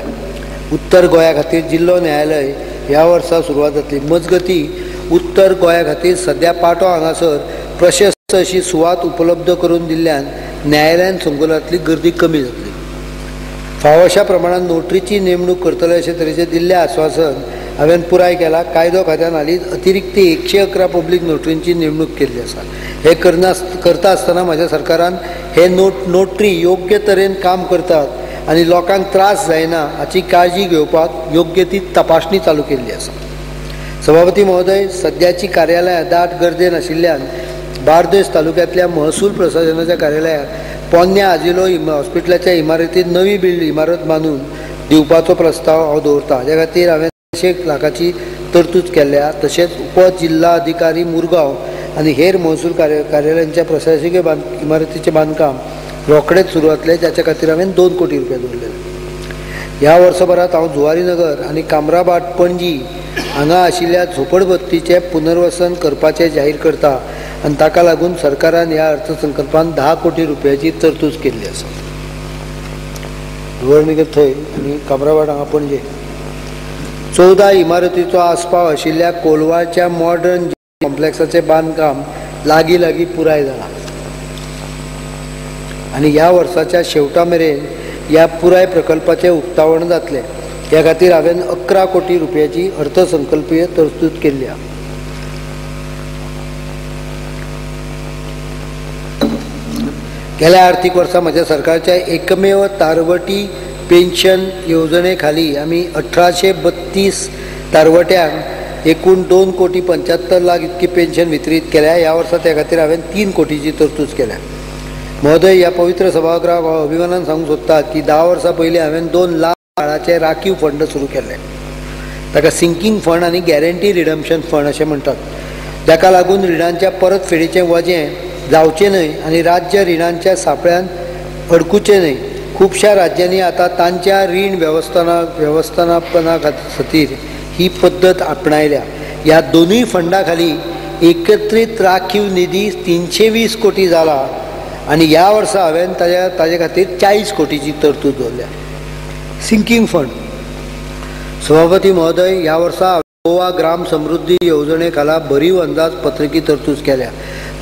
उत्तर गोंया खातीर जिल्लो न्यायालय ह्या वर्सा सुरवात जातली. मजगती उत्तर गोंया खातीर सद्या पाटो हांगासर प्रशस्त अशी सुवात उपलब्ध करून दिल्ल्यान न्यायालयान संकुलांतली गर्दी कमी जातली. फावो अशा प्रमाणात नोटरीची नेमणूक करतले अशे तरेचे दिल्ले आश्वासन हांवें पुराय केला. कायदो खात्यान हालींच अतिरिक्त 111 पब्लीक नोटरींची नेमणूक केल्ली आसा. हे करता आसतना म्हज्या सरकारान हे नोटरी योग्य तरेन काम करतात आनी लोकांक त्रास जायना हाची काळजी घेवपाक योग्य ती तपासणी चालू केल्ली आसा. सभापती महोदय, सद्याची कार्यालयां दाट गर्देन आशिल्ल्यान बार्देस तालुक्यांतल्या महसूल प्रशासनाच्या कार्यालयाक पोन्न्या आजिलो हॉस्पिटलाच्या इमारतीत नवी इमारत बांदून दिवपाचो प्रस्ताव हांव दवरता. हाच्या खातीर हांवें 100 लाखाची तरतूद केल्या. तशेंच उपजिल्ला अधिकारी मुरगांव आनी हेर महसूल कार्यालयांच्या प्रशासकीय इमारतीचें बांदकाम रोखडेच सुरू जातलें. जाच्या खातीर हांवें 2 कोटी रुपया दवरलेले. ह्या वर्सभरांत हांव जुवारीनगर आनी कामराबाट पणजी हांगा आशिल्ल्या झोपडपट्टीचें पुनर्वसन करपाचें जाहीर करता आनी ताका लागून सरकारान ह्या अर्थसंकल्पांत 10 कोटी रुपयाची तरतूद केल्ली आसा. जुवारीनगर थंय आनी कामराबाट हांगा पणजे 14 इमारतीचो आस्पाव आशिल्ल्या कोलवाच्या मॉडर्न कॉम्प्लेक्साचें बांदकाम लागीं पुराय जालां आनी ह्या वर्साच्या शेवटा मेरेन ह्या पुराय प्रकल्पाचें उक्तावण जातलें. ह्या खातीर हांवें 11 कोटी रुपयाची अर्थसंकल्पीय तरतूद केल्ली आसा. गेल्या आर्थीक वर्सा म्हज्या सरकारच्या एकमेव तारवटी पेन्शन येवजणे खाली आमी 1832 तारवट्यांक एकूण 2 कोटी 75 लाख इतकी पेन्शन वितरीत केल्या. ह्या वर्सा त्या खातीर हांवें 3 कोटीची तरतूद केल्या. महोदय, ह्या पवित्र सभागृहाक हांव अभिमानान सांगूंक सोदता की 10 वर्सां पयलीं हांवें 2 लाख काळाचे राखीव फंड सुरू केले. ताका सिंकींग फंड आनी गॅरंटी रिडम्पशन फंड अशें म्हणटात. जाका लागून रिणांच्या परतफेडीचें वजें जावचें न्हय आनी राज्य रिणांच्या सापळ्यांत अडकुचें न्हय. खुबश्या राज्यांनी आतां तांच्या रीण वेवस्थापना खातीर ही पद्दत आपणायल्या. ह्या दोनूय फंडा खाली एकत्रीत राखीव निधी 320 कोटी जाला आनी ह्या वर्सा हांवें ताजे खातीर 40 कोटीची तरतूद दवरल्या. Syncing fund. सभापती महोदय, ह्या वर्सा गोवा ग्राम समृद्धी येवजणे खाला भरीव अंदाज पत्रकी तरतूद केल्या.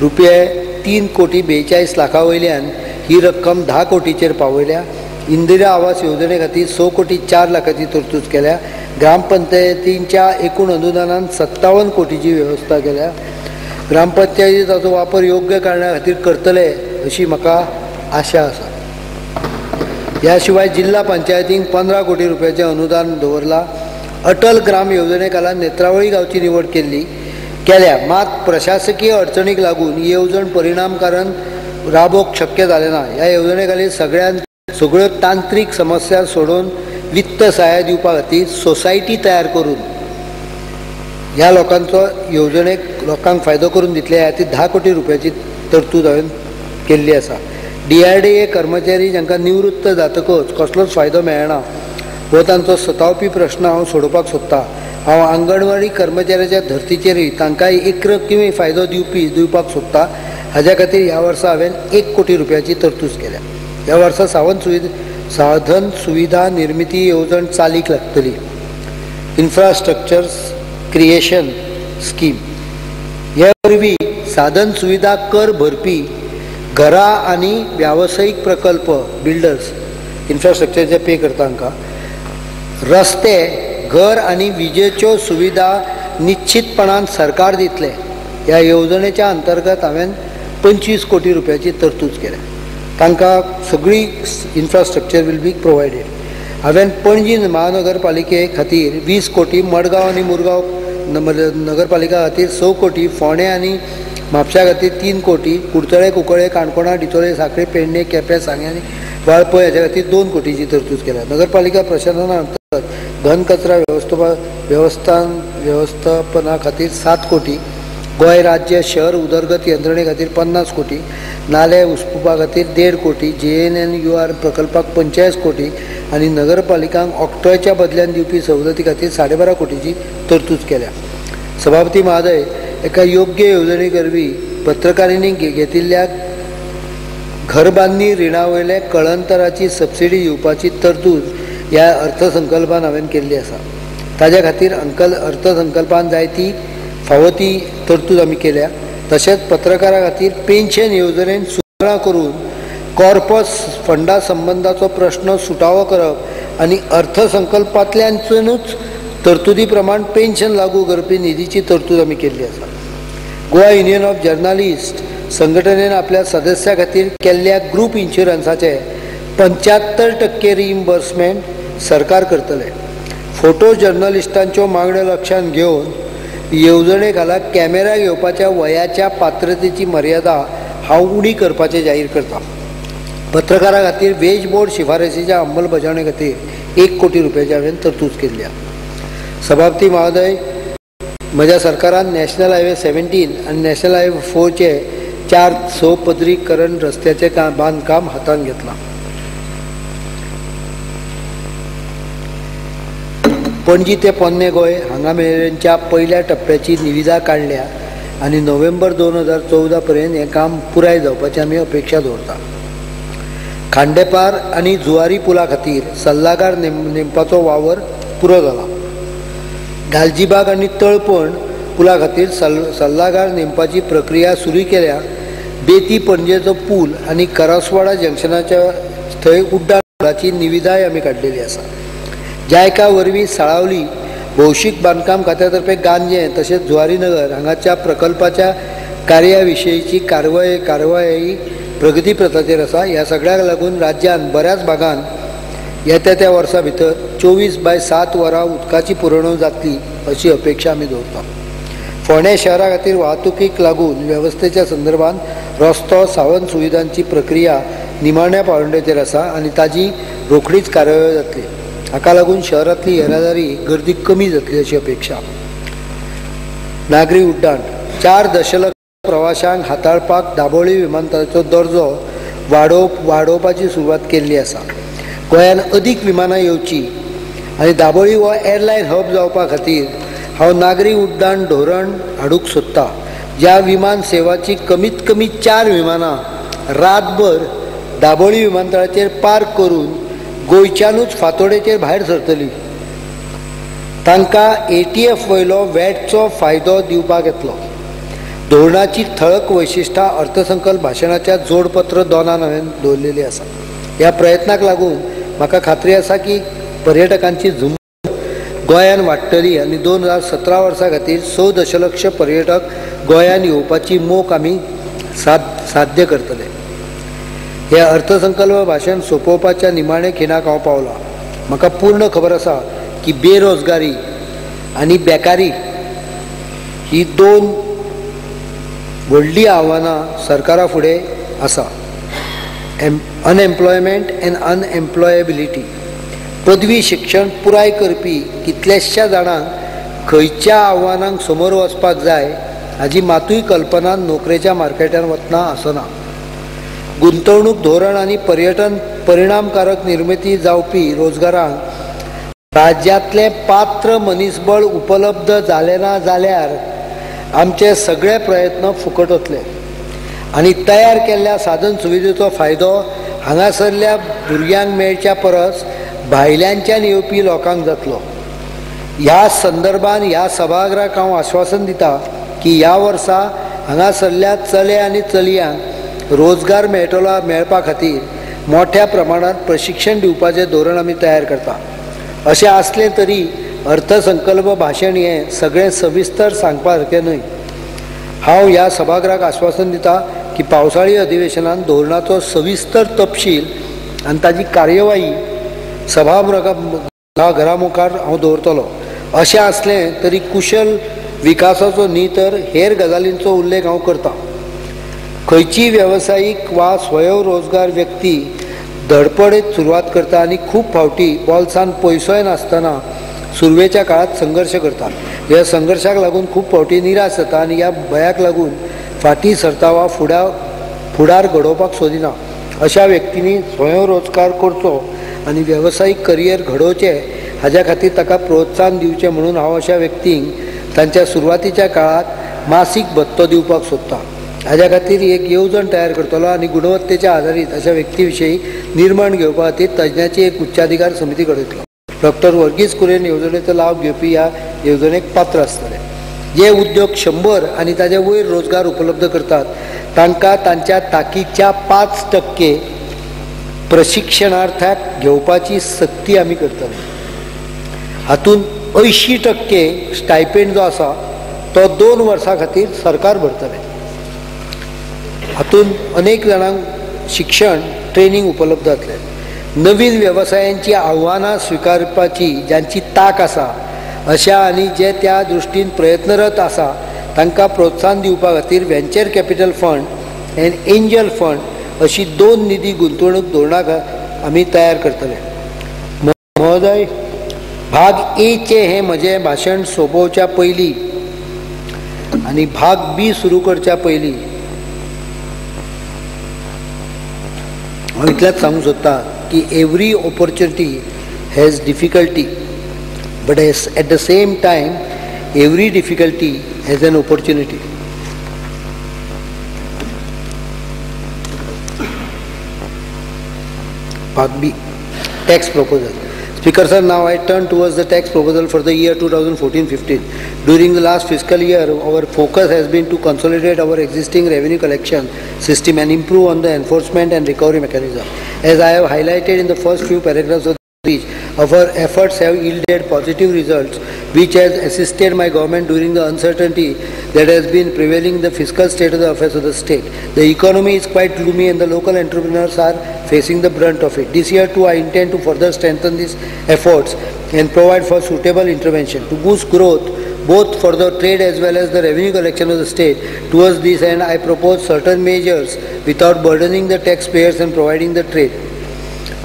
रुपये 3 कोटी 42 लाखां वयल्यान ही रक्कम 10 कोटीचेर पावयल्या. इंदिरा आवास येवजणे खातीर 100 कोटी 4 लाखाची तरतूद केल्या. ग्रामपंचायतींच्या एकूण अनुदानान 57 कोटीची वेवस्था केल्या. ग्रामपंचायती ताचो वापर योग्य कारणां खातीर करतले अशी म्हाका आशा आसा. ह्या शिवाय जिल्हा पंचायतींक 15 कोटी रुपयाचें अनुदान दवरलां. अटल ग्राम येवजणे खाला नेत्रावळी गांवची निवड केल्या. मात प्रशासकीय अडचणीक लागून ही येवजण परिणामकारन राबोवंक शक्य जालें ना. ह्या येवजणे खाली सगळ्यो तांत्रीक समस्या सोडोवन वित्त सहाय्य दिवपा खातीर सोसायटी तयार करून ह्या लोकांचो येवजणेक लोकांक फायदो करून दितले. ह्या खातीर 10 कोटी रुपयाची तरतूद हांवें केल्ली आसा. DRDA कर्मचारी जांकां निवृत्त जातकच कसलोच फायदो मेळना हो तांचो सतावपी प्रश्न हांव सोडोवपाक सोदतां. हांव आंगणवाडी कर्मचाऱ्याच्या धर्तीचेरूय तांकां एकरकमी फायदो दिवपाक सोदतां. हाज्या खातीर ह्या वर्सा हांवें 1 कोटी रुपयाची तरतूद केल्या. ह्या वर्सा साधन सुविधा निर्मिती येवजण चालीक लागतली. इन्फ्रास्ट्रक्चर क्रिएशन स्कीम ह्या वरवीं साधन सुविधा कर भरपी घरां आनी व्यावसायिक प्रकल्प बिल्डर्स इन्फ्रास्ट्रक्चर जे पे करता तांकां रस्ते घर आनी विजेच्यो सुविधा निश्चितपणान सरकार दितले. ह्या येवजणेच्या अंतर्गत हांवें 25 कोटी रुपयाची तरतूद केल्या. तांकां सगळी इन्फ्रास्ट्रक्चर विल बी प्रोवायडेड. हांवें पणजी महानगरपालिके खातीर 20 कोटी, मडगांव आनी मुरगांव नगरपालिका खातीर 6 कोटी, फोंडे आनी म्हापशा खातीर 3 कोटी, कुडचडे कुंकळे काणकोणा डिचोले सांखळे पेडणे केपें सांगे आनी वाळपय हाच्या खातीर 2 कोटीची तरतूद केल्या. नगरपालिका प्रशासना अंतर्गत घन कचरा व्यवस्थापना खातीर 7 कोटी, गोंय राज्य शहर उदरगत यंत्रणे खातीर 50 कोटी, नाले उसपुपा खातीर 1.5 कोटी, JNNUR प्रकल्पाक 45 कोटी आनी नगरपालिकांक ऑक्टोच्या बदल्यान दिवपी सवलती खातीर 12.5 कोटीची तरतूद केल्या. सभापती महोदय, एका योग्य येवजणे वरवीं पत्रकारिणी घेतिल्ल्या घरबांदणी रिणा वयले कळंतराची सबसिडी दिवपाची तरतूद ह्या अर्थसंकल्पान हांवें केल्ली आसा. ताज्या खातीर अर्थसंकल्पान जायती फावो ती तरतूद आमी केल्या. तशेंच पत्रकारां खातीर पेन्शन येवजणेन सुदारणा करून कॉर्पस फंडा संबंधाचो प्रश्न सुटावो करप आनी अर्थसंकल्पांतल्यानूच तरतुदी प्रमाण पेन्शन लागू करपी निधीची तरतूद आमी केल्ली आसा. गोवा युनियन ऑफ जर्नलिस्ट संघटनेन आपल्या सदस्यां खातीर केल्ल्या ग्रुप इन्शुरन्साचे 75% रिइम्बर्समेंट सरकार करतले. फोटो जर्नलिस्टांच्यो मागण्यो लक्षांत घेवन येवजणे खाला कॅमेरा घेवपाच्या वयाच्या पात्रतेची मर्यादा हांव उणी करपाचें जाहीर करता. पत्रकारां खातीर वेज बोर्ड शिफारसीच्या अंमलबजावणे खातीर 1 कोटी रुपयाची हांवें तरतूद केल्ली आसा. सभापती महोदय, म्हज्या सरकारान नॅशनल हायवे 17 आनी नॅशनल हायवे 4 चे 4 पदरीकरण रस्त्याचे बांदकाम हातांत घेतलां. पणजी ते पोन्ने गोंय हांगा मेरेनच्या पयल्या टप्प्याची निविदा काडल्या आनी नोव्हेंबर 2014 पर्यंत हें काम पुराय जावपाची आमी अपेक्षा दवरता. खांडेपार आनी जुवारी पुला खातीर सल्लागार नेमपाचो वावर पुरो जाला. गालजीबाग आनी तळपण पुला खातीर सल्लागार नेमपाची प्रक्रिया सुरू केल्या. बेती पणजेचो पूल आनी करसवाडा जंक्शनाच्या थंय उड्डाण पुलाची निविदाय आमी काडलेली आसा. जायका वरवीं साळावली भौशीक बांदकाम खात्यातर्फे गांजे तशेंच जुवारीनगर हांगाच्या प्रकल्पाच्या कार्या विशयीची कारवाई प्रगती प्रथाचेर आसा. ह्या सगळ्याक लागून राज्यान बऱ्याच भागांत येत्या त्या वर्सा भितर 24/7 वरां उदकाची पुरवण जातली अशी अपेक्षा आमी दवरता. फोंडे शहरा खातीर वाहतुकीक लागून वेवस्थेच्या संदर्भात रस्तो साधन सुविधांची प्रक्रिया निमाण्या पावंड्याचेर आसा आनी ताजी रोखडीच कार्यावळ जातली. हाका लागून शहरांतली येरादारी गर्दी कमी जातली अशी अपेक्षा. नागरी उड्डाण 4 दशलक्ष प्रवाशांक हाताळपाक दाबोळी विमानतळाचो दर्जो वाडोवपाची सुरवात केल्ली आसा. गोंयान अदीक विमानां येवची आनी दाबोळी हो एअरलायन हब जावपा खातीर हांव नागरी उड्डाण धोरण हाडूंक सोदता. ज्या विमान सेवाची कमीत कमी 4 विमानां रातभर दाबोळी विमानतळाचेर पार्क करून गोंयच्यानूच फातोडेचेर भायर सरतली. तांकां ATF वयलो वॅटचो फायदो दिवपाक येतलो. धोरणाची ठळक वैशिश्टां अर्थसंकल्प भाशणाच्या जोडपत्र 2 हांवें दवरलेली आसा. ह्या प्रयत्नाक लागून म्हाका खात्री आसा की पर्यटकांची झुंब गोंयान वाडटली आनी 2017 वर्सा खातीर 6 दशलक्ष पर्यटक गोंयान येवपाची मोख आमी साध्य करतले. हे अर्थसंकल्प भाशण सोंपोवपाच्या निमाणे खिणाक हांव पावला. म्हाका पूर्ण खबर आसा की बेरोजगारी आनी बेकारी ही 2 व्हडली आव्हानां सरकारा फुडें आसा. Unemployment end unemployability. पदवी शिक्षण पुराय करपी कितल्याश्या जाणांक खंयच्या आव्हानांक समोर वचपाक जाय हाची मातूय कल्पना नोकरेच्या मार्केटान वतना आसना. गुंतवणूक धोरण आनी पर्यटन परिणामकारक निर्मिती जावपी रोजगारांक राज्यांतले पात्र मनीसबळ उपलब्ध जाले ना जाल्यार आमचे सगळे प्रयत्न फुकट वतले आनी तयार केल्ल्या साधन सुविधेचो फायदो हांगासरल्या भुरग्यांक मेळच्या परस भायल्यांच्यान येवपी लोकांक जातलो। ह्या संदर्भान ह्या सभागृहाक हांव आश्वासन दिता की ह्या वर्सा हांगासरल्या चले आनी चलयांक रोजगार मेळपा खातीर मोठ्या प्रमाणात प्रशिक्षण दिवपाचें धोरण आमी तयार करता। अशें आसलें तरी अर्थसंकल्प भाशण हें सगळें सविस्तर सांगपा सारकें न्हय। हांव ह्या सभागृहाक आश्वासन दिता की पावसाळी अधिवेशनात धोरणाचो सविस्तर तपशील आनी ताजी कार्यवाही सभागृहा मुखार हांव दवरतलो। अशें आसलें तरी कुशल विकासाचो न्ही तर हेर गजालींचो उल्लेख हांव करतां। खंयची वेवसायीक वा स्वयंरोजगार व्यक्ती धडपडीत सुरवात करता आनी खूब फावटी बोल्सान पयसोय नासतना सुरवेच्या काळात संघर्श करता। ह्या संघर्शाक लागून खूब फावटी निराश जाता आनी ह्या भयाक लागून फाटीं सरता वा फुडार घडोवपाक सोदिना। अशा व्यक्तींनी स्वयंरोजगार करचो आनी वेवसायीक करियर घडोवचें हाज्या खातीर ताका प्रोत्साहन दिवचें म्हणून हांव अशा व्यक्तींक तांच्या सुरवातीच्या काळात मासीक भत्तो दिवपाक सोदतां। हाज्या खातीर एक येवजण तयार करतलो आनी गुणवत्तेच्या आधारीत अशा व्यक्ती विशीं निर्णय घेवपा खातीर तज्ञाची एक उच्चाधिकार समिती घडयतलो। डॉक्टर वर्गीस कुरेन येवजणेचो लाव घेवपी ह्या येवजणेक पात्र आसतले। जे उद्योग 100 आनी ताच्या वयर रोजगार उपलब्ध करतात तांकां तांच्या तांकीच्या 5% प्रशिक्षणार्थाक घेवपाची सक्ती आमी करतले। हातून 80% स्टायपेंड जो आसा तो 2 वर्सां खातीर सरकार भरतले। हातून अनेक जाणांक शिक्षण ट्रेनिंग उपलब्ध जातले। नवीन वेवसायांची आव्हानां स्विकारपाची ज्यांची ताक आसा अशा आनी जे त्या दृश्टीन प्रयत्नरत आसा तांकां प्रोत्साहन दिवपा खातीर venture capital fund end angel fund अशी 2 निधी गुंतवणूक धोरणां आमी तयार करतले। महोदय, भाग ए चे हे म्हजें भाशण सोंपोवच्या पयलीं आनी भाग बी सुरू करच्या पयलीं हांव इतलेंच सांगूंक सोदतां की every opportunity has difficulty but at the same time every difficulty has an opportunity. Part B, tax proposal. Speaker sir, now I turn towards the tax proposal for the year 2014-15. During the last fiscal year, our focus has been to consolidate our existing revenue collection system and improve on the enforcement and recovery mechanism. As I have highlighted in the first few paragraphs of the speech, our efforts have yielded positive results, which has assisted my government during the uncertainty that has been prevailing in the fiscal state of the affairs of the state. The economy is quite gloomy and the local entrepreneurs are facing the brunt of it. This year too I intend to further strengthen these efforts and provide for suitable intervention to boost growth both for the trade as well as the revenue collection of the state. Towards this end I propose certain measures without burdening the taxpayers and providing the trade,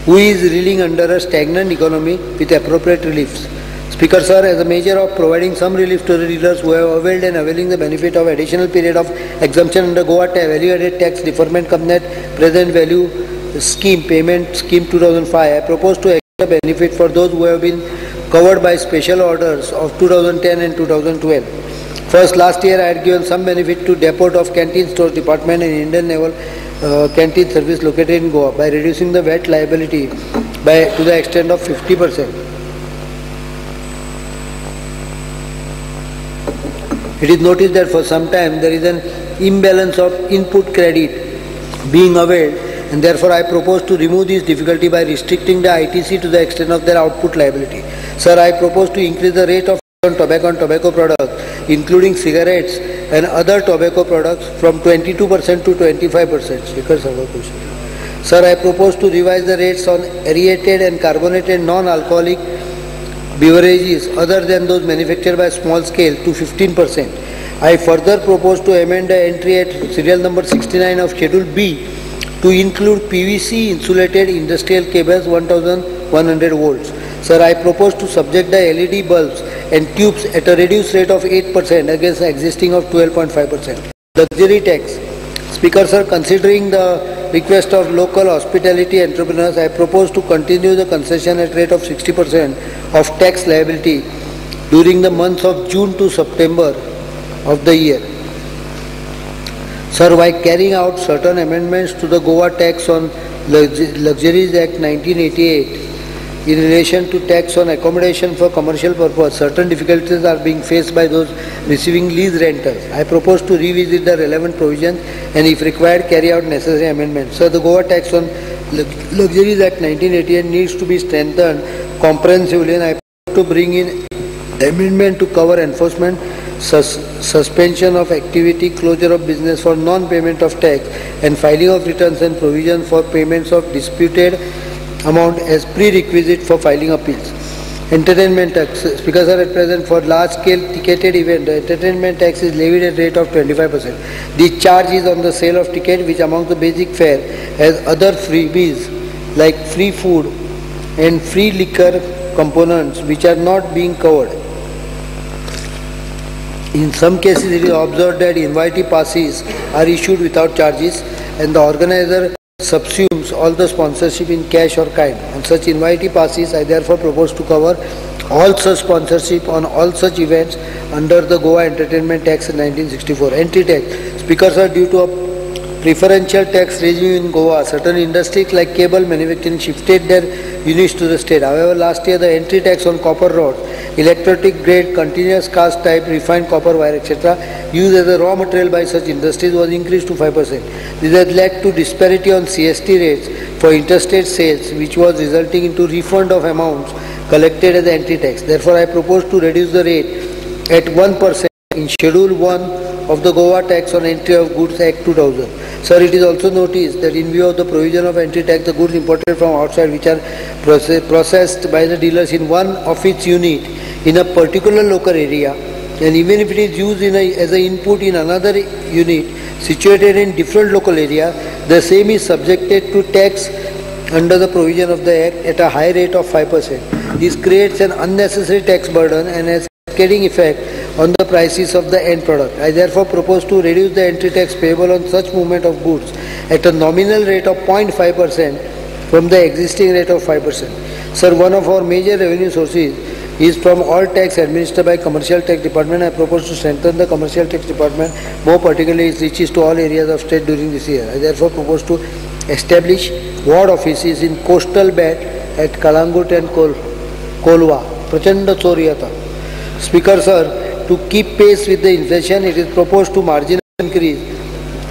who is reeling under a stagnant economy, with appropriate reliefs. Speaker sir, as a measure of providing some relief to the dealers who have availed and availing the benefit of additional period of exemption under Goa Value Added Tax Deferment Cum Net Present Value Scheme Payment Scheme 2005, I propose to extend the benefit for those who have been covered by special orders of 2010 and 2012. First, last year I had given some benefit to Depot of Canteen Stores Department and Indian Naval Canteen Service located in Goa by reducing the VAT liability to the extent of 50%. It is noticed that for some time there is an imbalance of input credit being availed, and therefore I propose to remove this difficulty by restricting the ITC to the extent of their output liability. Sir, I propose to increase the rate of tobacco and tobacco products, including cigarettes and other tobacco products, from 22% to 25%. Sir, I propose to revise the rates on aerated and carbonated non-alcoholic beverages other than those manufactured by small scale to 15%. I further propose to amend the entry at serial number 69 of Schedule B to include PVC insulated industrial cables 1100 volts. Sir, I propose to subject the LED bulbs and tubes at a reduced rate of 8% against the existing of 12.5%. Luxury tax. Speaker sir, considering the request of local hospitality entrepreneurs, I propose to continue the concession at rate of 60% of tax liability during the months of June to September of the year. Sir, by carrying out certain amendments to the Goa tax on Luxuries Act 1988, in relation to tax on accommodation for commercial purpose, certain difficulties are being faced by those receiving lease rentals. I propose to revisit the relevant provisions and, if required, carry out necessary amendments. So, the Goa tax on Luxuries Act 1988 needs to be strengthened comprehensively, and I propose to bring in amendment to cover enforcement, suspension of activity, closure of business for non-payment of tax, and filing of returns, and provision for payments of disputed amount as prerequisite for filing appeals. Entertainment tax. Speaker sir, at present for large-scale ticketed event, the entertainment tax is levied at rate of 25%. The charge is on the sale of ticket, which among the basic fare has other freebies like free food and free liquor components which are not being covered. In some cases, it is observed that invitee passes are issued without charges, and the organizer subsumes all the sponsorship in cash or kind. On such invitee passes, I therefore propose to cover all such sponsorship on all such events under the Goa Entertainment Tax in 1964. Entry tax. Speakers are due to a preferential tax regime in Goa. Certain industries like cable manufacturing shifted their units to the state. However, last year the entry tax on copper rods, electrolytic grade, continuous cast type, refined copper wire, etc., used as a raw material by such industries was increased to 5%. This has led to disparity on CST rates for interstate sales, which was resulting into refund of amounts collected as entry tax. Therefore, I propose to reduce the rate at 1% in Schedule 1 of the Goa Tax on Entry of Goods Act 2000. Sir, it is also noticed that in view of the provision of entry tax, the goods imported from outside which are processed by the dealers in one of its unit in a particular local area, and even if it is used as an input in another unit situated in different local area, the same is subjected to tax under the provision of the Act at a high rate of 5%. This creates an unnecessary tax burden and has a cascading effect on the prices of the end product. I therefore propose to reduce the entry tax payable on such movement of goods at a nominal rate of 0.5% from the existing rate of 5%. Sir, one of our major revenue sources is from all tax administered by Commercial Tax Department. I propose to strengthen the Commercial Tax Department, more particularly its reaches to all areas of state during this year. I therefore propose to establish ward offices in coastal belt at Kalangut and Kolwa. Prachanda Choriyata. Speaker sir, to keep pace with the inflation, it is proposed to marginally increase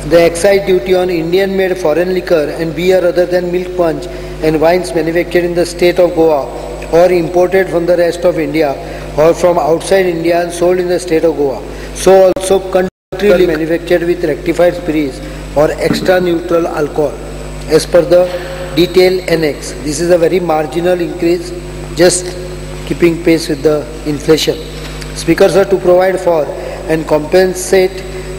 the excise duty on Indian-made foreign liquor and beer other than milk punch and wines manufactured in the state of Goa or imported from the rest of India or from outside India and sold in the state of Goa. So also country manufactured with rectified spirits or extra neutral alcohol as per the detailed annex. This is a very marginal increase, just keeping pace with the inflation. Speakers are to provide for and compensate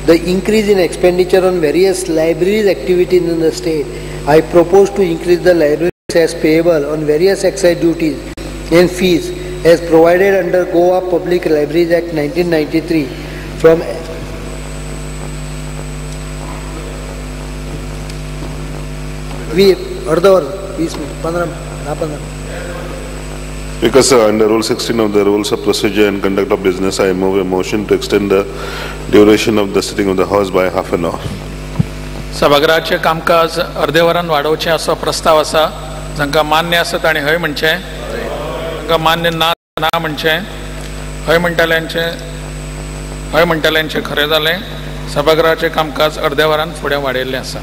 the increase in expenditure on various libraries activities in the state. I propose to increase the library cess payable on various excise duties and fees as provided under Goa Public Libraries Act 1993 from Because under Rule 16 of the Rules of Procedure and Conduct of Business, I move a motion to extend the duration of the sitting of the House by half an hour. सभागृहाचे कामकाज अर्दे वरान वाडोवचें असो प्रस्ताव आसा. जांकां मान्य आसा तांणी हय म्हणचें, जांकां मान्य ना म्हणचें. हय म्हणटाल्यांचें खरें जालें. सभागृहाचें कामकाज अर्दे वरान फुडें वाडयल्लें आसा.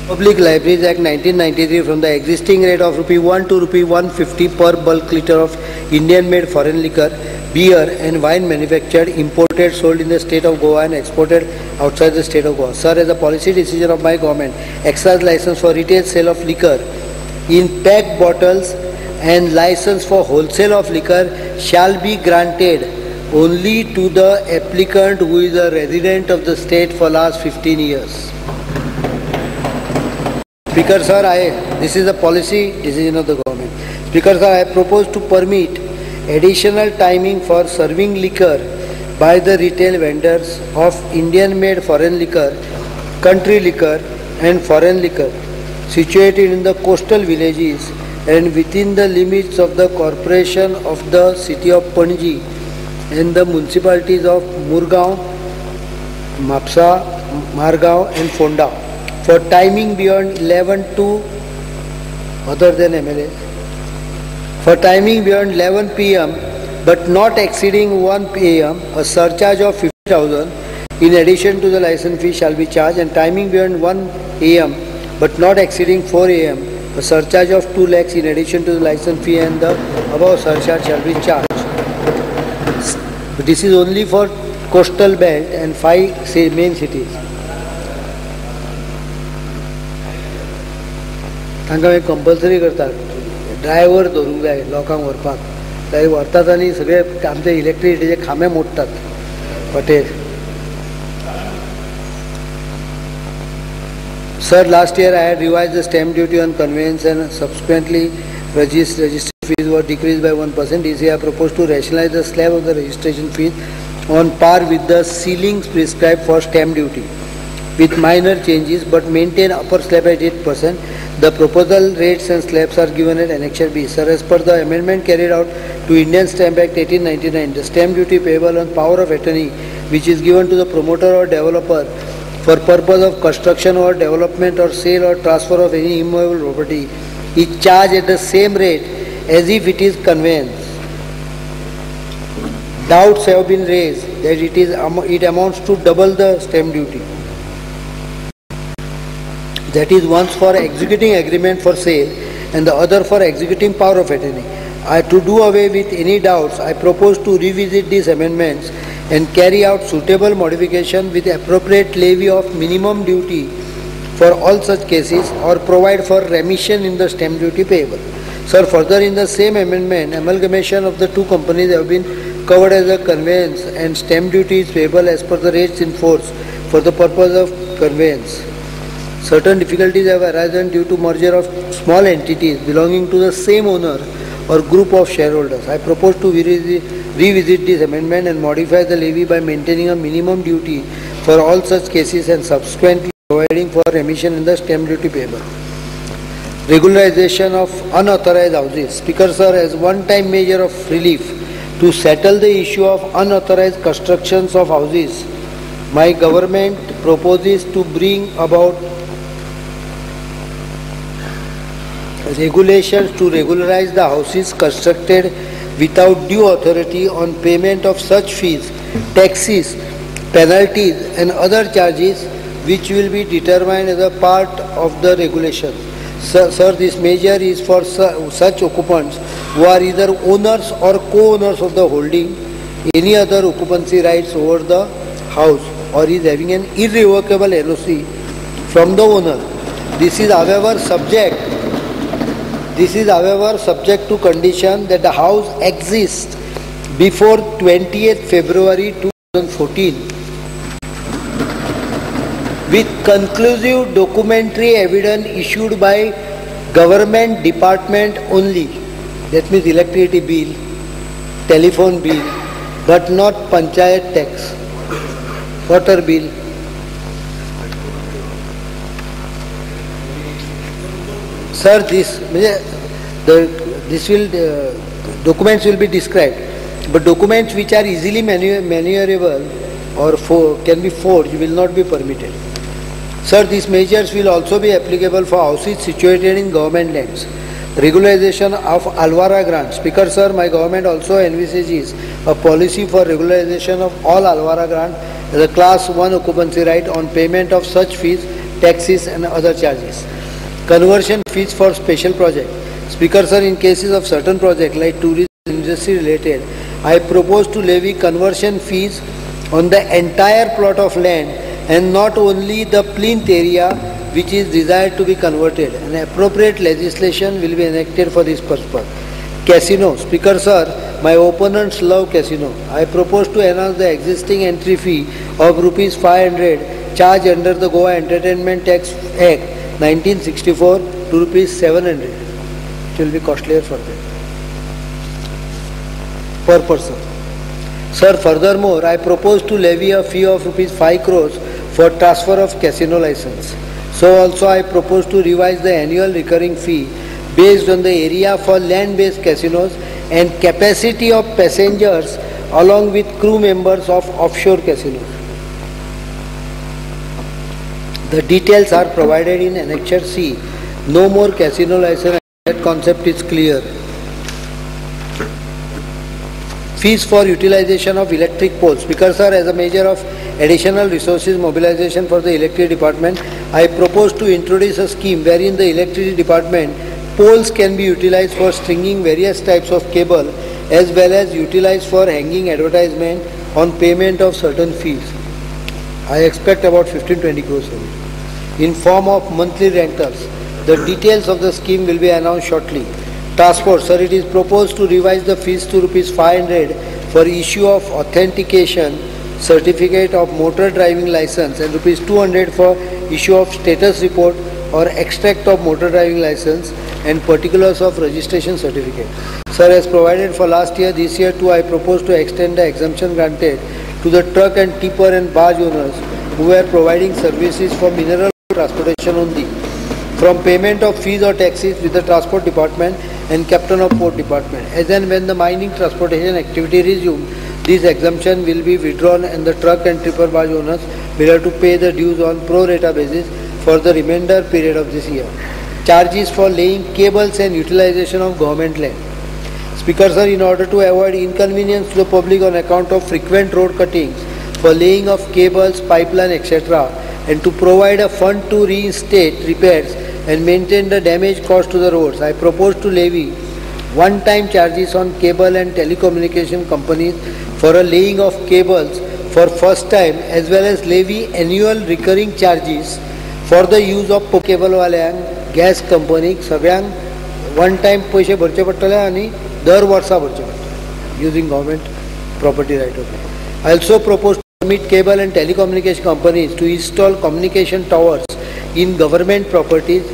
Public Libraries Act 1993 from the existing rate of ₹1 to ₹150 per bulk liter of Indian-made foreign liquor, beer and wine manufactured, imported, sold in the state of Goa and exported outside the state of Goa. Sir, as a policy decision of my government, excise license for retail sale of liquor in packed bottles and license for wholesale of liquor shall be granted only to the applicant who is a resident of the state for last 15 years. Speaker sir, this is a policy decision of the government. Speaker sir, I propose to permit additional timing for serving liquor by the retail vendors of Indian-made foreign liquor, country liquor and foreign liquor situated in the coastal villages and within the limits of the corporation of the city of Panji and the municipalities of Murgaon, Mapsa, Margaon and Fonda for timing beyond 11 to other than MLA. For timing beyond 11 p.m. but not exceeding 1 p.m., a surcharge of 50,000 in addition to the license fee shall be charged, and timing beyond 1 a.m. but not exceeding 4 a.m., a surcharge of 2 lakhs in addition to the license fee and the above surcharge shall be charged. But this is only for coastal belt and 5 main cities. तांकां हे compulsory करतात, driver धरूंक जाय लोकांक व्हरपाक, थंय व्हरतात आनी सगळे आमचे इलेक्ट्रिसिटीचे खांबे मोडटात hotel. Sir, last year I had revised the stamp duty on conveyance and subsequently registration fees were decreased by 1%. This year I propose to rationalize the slab of the registration fees on par with the ceilings prescribed for stamp duty with minor changes but maintain upper slab at 8%. The proposal rates and slabs are given at Annexure B. Sir, as per the amendment carried out to Indian Stamp Act 1899, the stamp duty payable on power of attorney which is given to the promoter or developer for purpose of construction or development or sale or transfer of any immovable property is charged at the same rate as if it is conveyance. Doubts have been raised that it amounts to double the stamp duty. That is, once for executing agreement for sale and the other for executing power of attorney. To do away with any doubts, I propose to revisit these amendments and carry out suitable modification with appropriate levy of minimum duty for all such cases or provide for remission in the stamp duty payable. Sir, further in the same amendment, amalgamation of the two companies have been covered as a conveyance and stamp duty is payable as per the rates in force for the purpose of conveyance. Certain difficulties have arisen due to merger of small entities belonging to the same owner or group of shareholders. I propose to revisit this amendment and modify the levy by maintaining a minimum duty for all such cases and subsequently providing for remission in the stamp duty payable. Regularization of unauthorized houses. Speaker, sir, as one-time measure of relief to settle the issue of unauthorized constructions of houses, my government proposes to bring about regulations to regularize the houses constructed without due authority on payment of such fees, taxes, penalties and other charges which will be determined as a part of the regulation. Sir, this measure is for such occupants who are either owners or co-owners of the holding, any other occupancy rights over the house, or is having an irrevocable NOC from the owner. This is however subject to condition that the house exists before 20th February 2014 with conclusive documentary evidence issued by government department only. That means electricity bill, telephone bill, but not panchayat tax, water bill. Sir, documents will be described, but documents which are easily maneuverable or can be forged will not be permitted. Sir, these measures will also be applicable for houses situated in government lands. Regularization of Alwara grants. Speaker, sir, my government also envisages a policy for regularization of all Alwara grants as a class 1 occupancy right on payment of such fees, taxes and other charges. Conversion fees for special project. Speaker, sir, in cases of certain projects like tourism industry related, I propose to levy conversion fees on the entire plot of land and not only the plinth area which is desired to be converted. An appropriate legislation will be enacted for this purpose. Casino. Speaker, sir, my opponents love casino. I propose to enhance the existing entry fee of rupees 500 charged under the Goa Entertainment Tax Act 1964 to rupees 700. It will be costlier for them per person. Sir, furthermore, I propose to levy a fee of rupees 5 crores for transfer of casino license. So also I propose to revise the annual recurring fee based on the area for land-based casinos and capacity of passengers along with crew members of offshore casinos. The details are provided in Annexure C. No more casino license concept is clear. Fees for utilization of electric poles. Speaker sir, as a measure of additional resources mobilization for the electricity department, I propose to introduce a scheme wherein the electricity department poles can be utilized for stringing various types of cable as well as utilized for hanging advertisement on payment of certain fees. I expect about 15-20 crores for it, in form of monthly rentals. The details of the scheme will be announced shortly. Transport, sir, it is proposed to revise the fees to ₹500 for issue of authentication certificate of motor driving license and ₹200 for issue of status report or extract of motor driving license and particulars of registration certificate. Sir, as provided for last year, this year too I propose to extend the exemption granted to the truck and tipper and barge owners who were providing services for mineral transportation only from payment of fees or taxes with the transport department and captain of port department. As and when the mining transportation activity resumes, this exemption will be withdrawn and the truck and tipper barge owners will have to pay the dues on pro rata basis for the remainder period of this year. Charges for laying cables and utilization of government land. Speaker sir, in order to avoid inconvenience to the public on account of frequent road cuttings for laying of cables, pipeline, etc., and to provide a fund to reinstate repairs and maintain the damage caused to the roads, I propose to levy one-time charges on cable and telecommunication companies for a laying of cables for first time, as well as levy annual recurring charges for the use of cable वाल्यांक, gas कंपनीक सगळ्यांक one time पैसे भरचे पडटले आनी दर वर्सा भरचे पडटले using government property right of way. I also propose to permit cable and telecommunication companies to install communication towers in government properties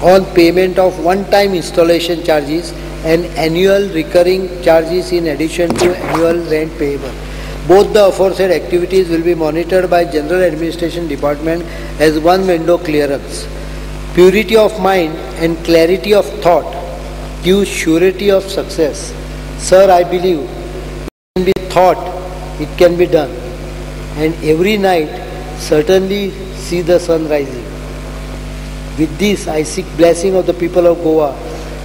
on payment of one-time installation charges and annual recurring charges in addition to annual rent payable. Both the aforesaid activities will be monitored by General Administration Department as one window clearance. Purity of mind and clarity of thought gives surety of success. Sir, I believe it can be thought, it can be done. And every night certainly see the sun rising. With this, I seek blessing of the people of Goa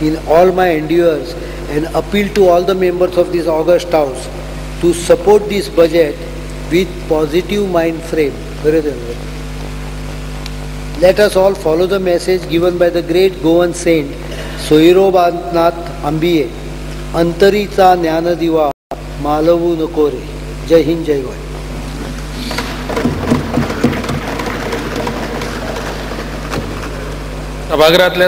in all my endeavors and appeal to all the members of this august house to support this budget with positive mind frame. Let us all follow the message given by the great Goan saint Soirobanath Ambiye, Antaricha Jnanadiva Malavu Nokore. Jai Hind, Jai Bharat. सभागृहातल्या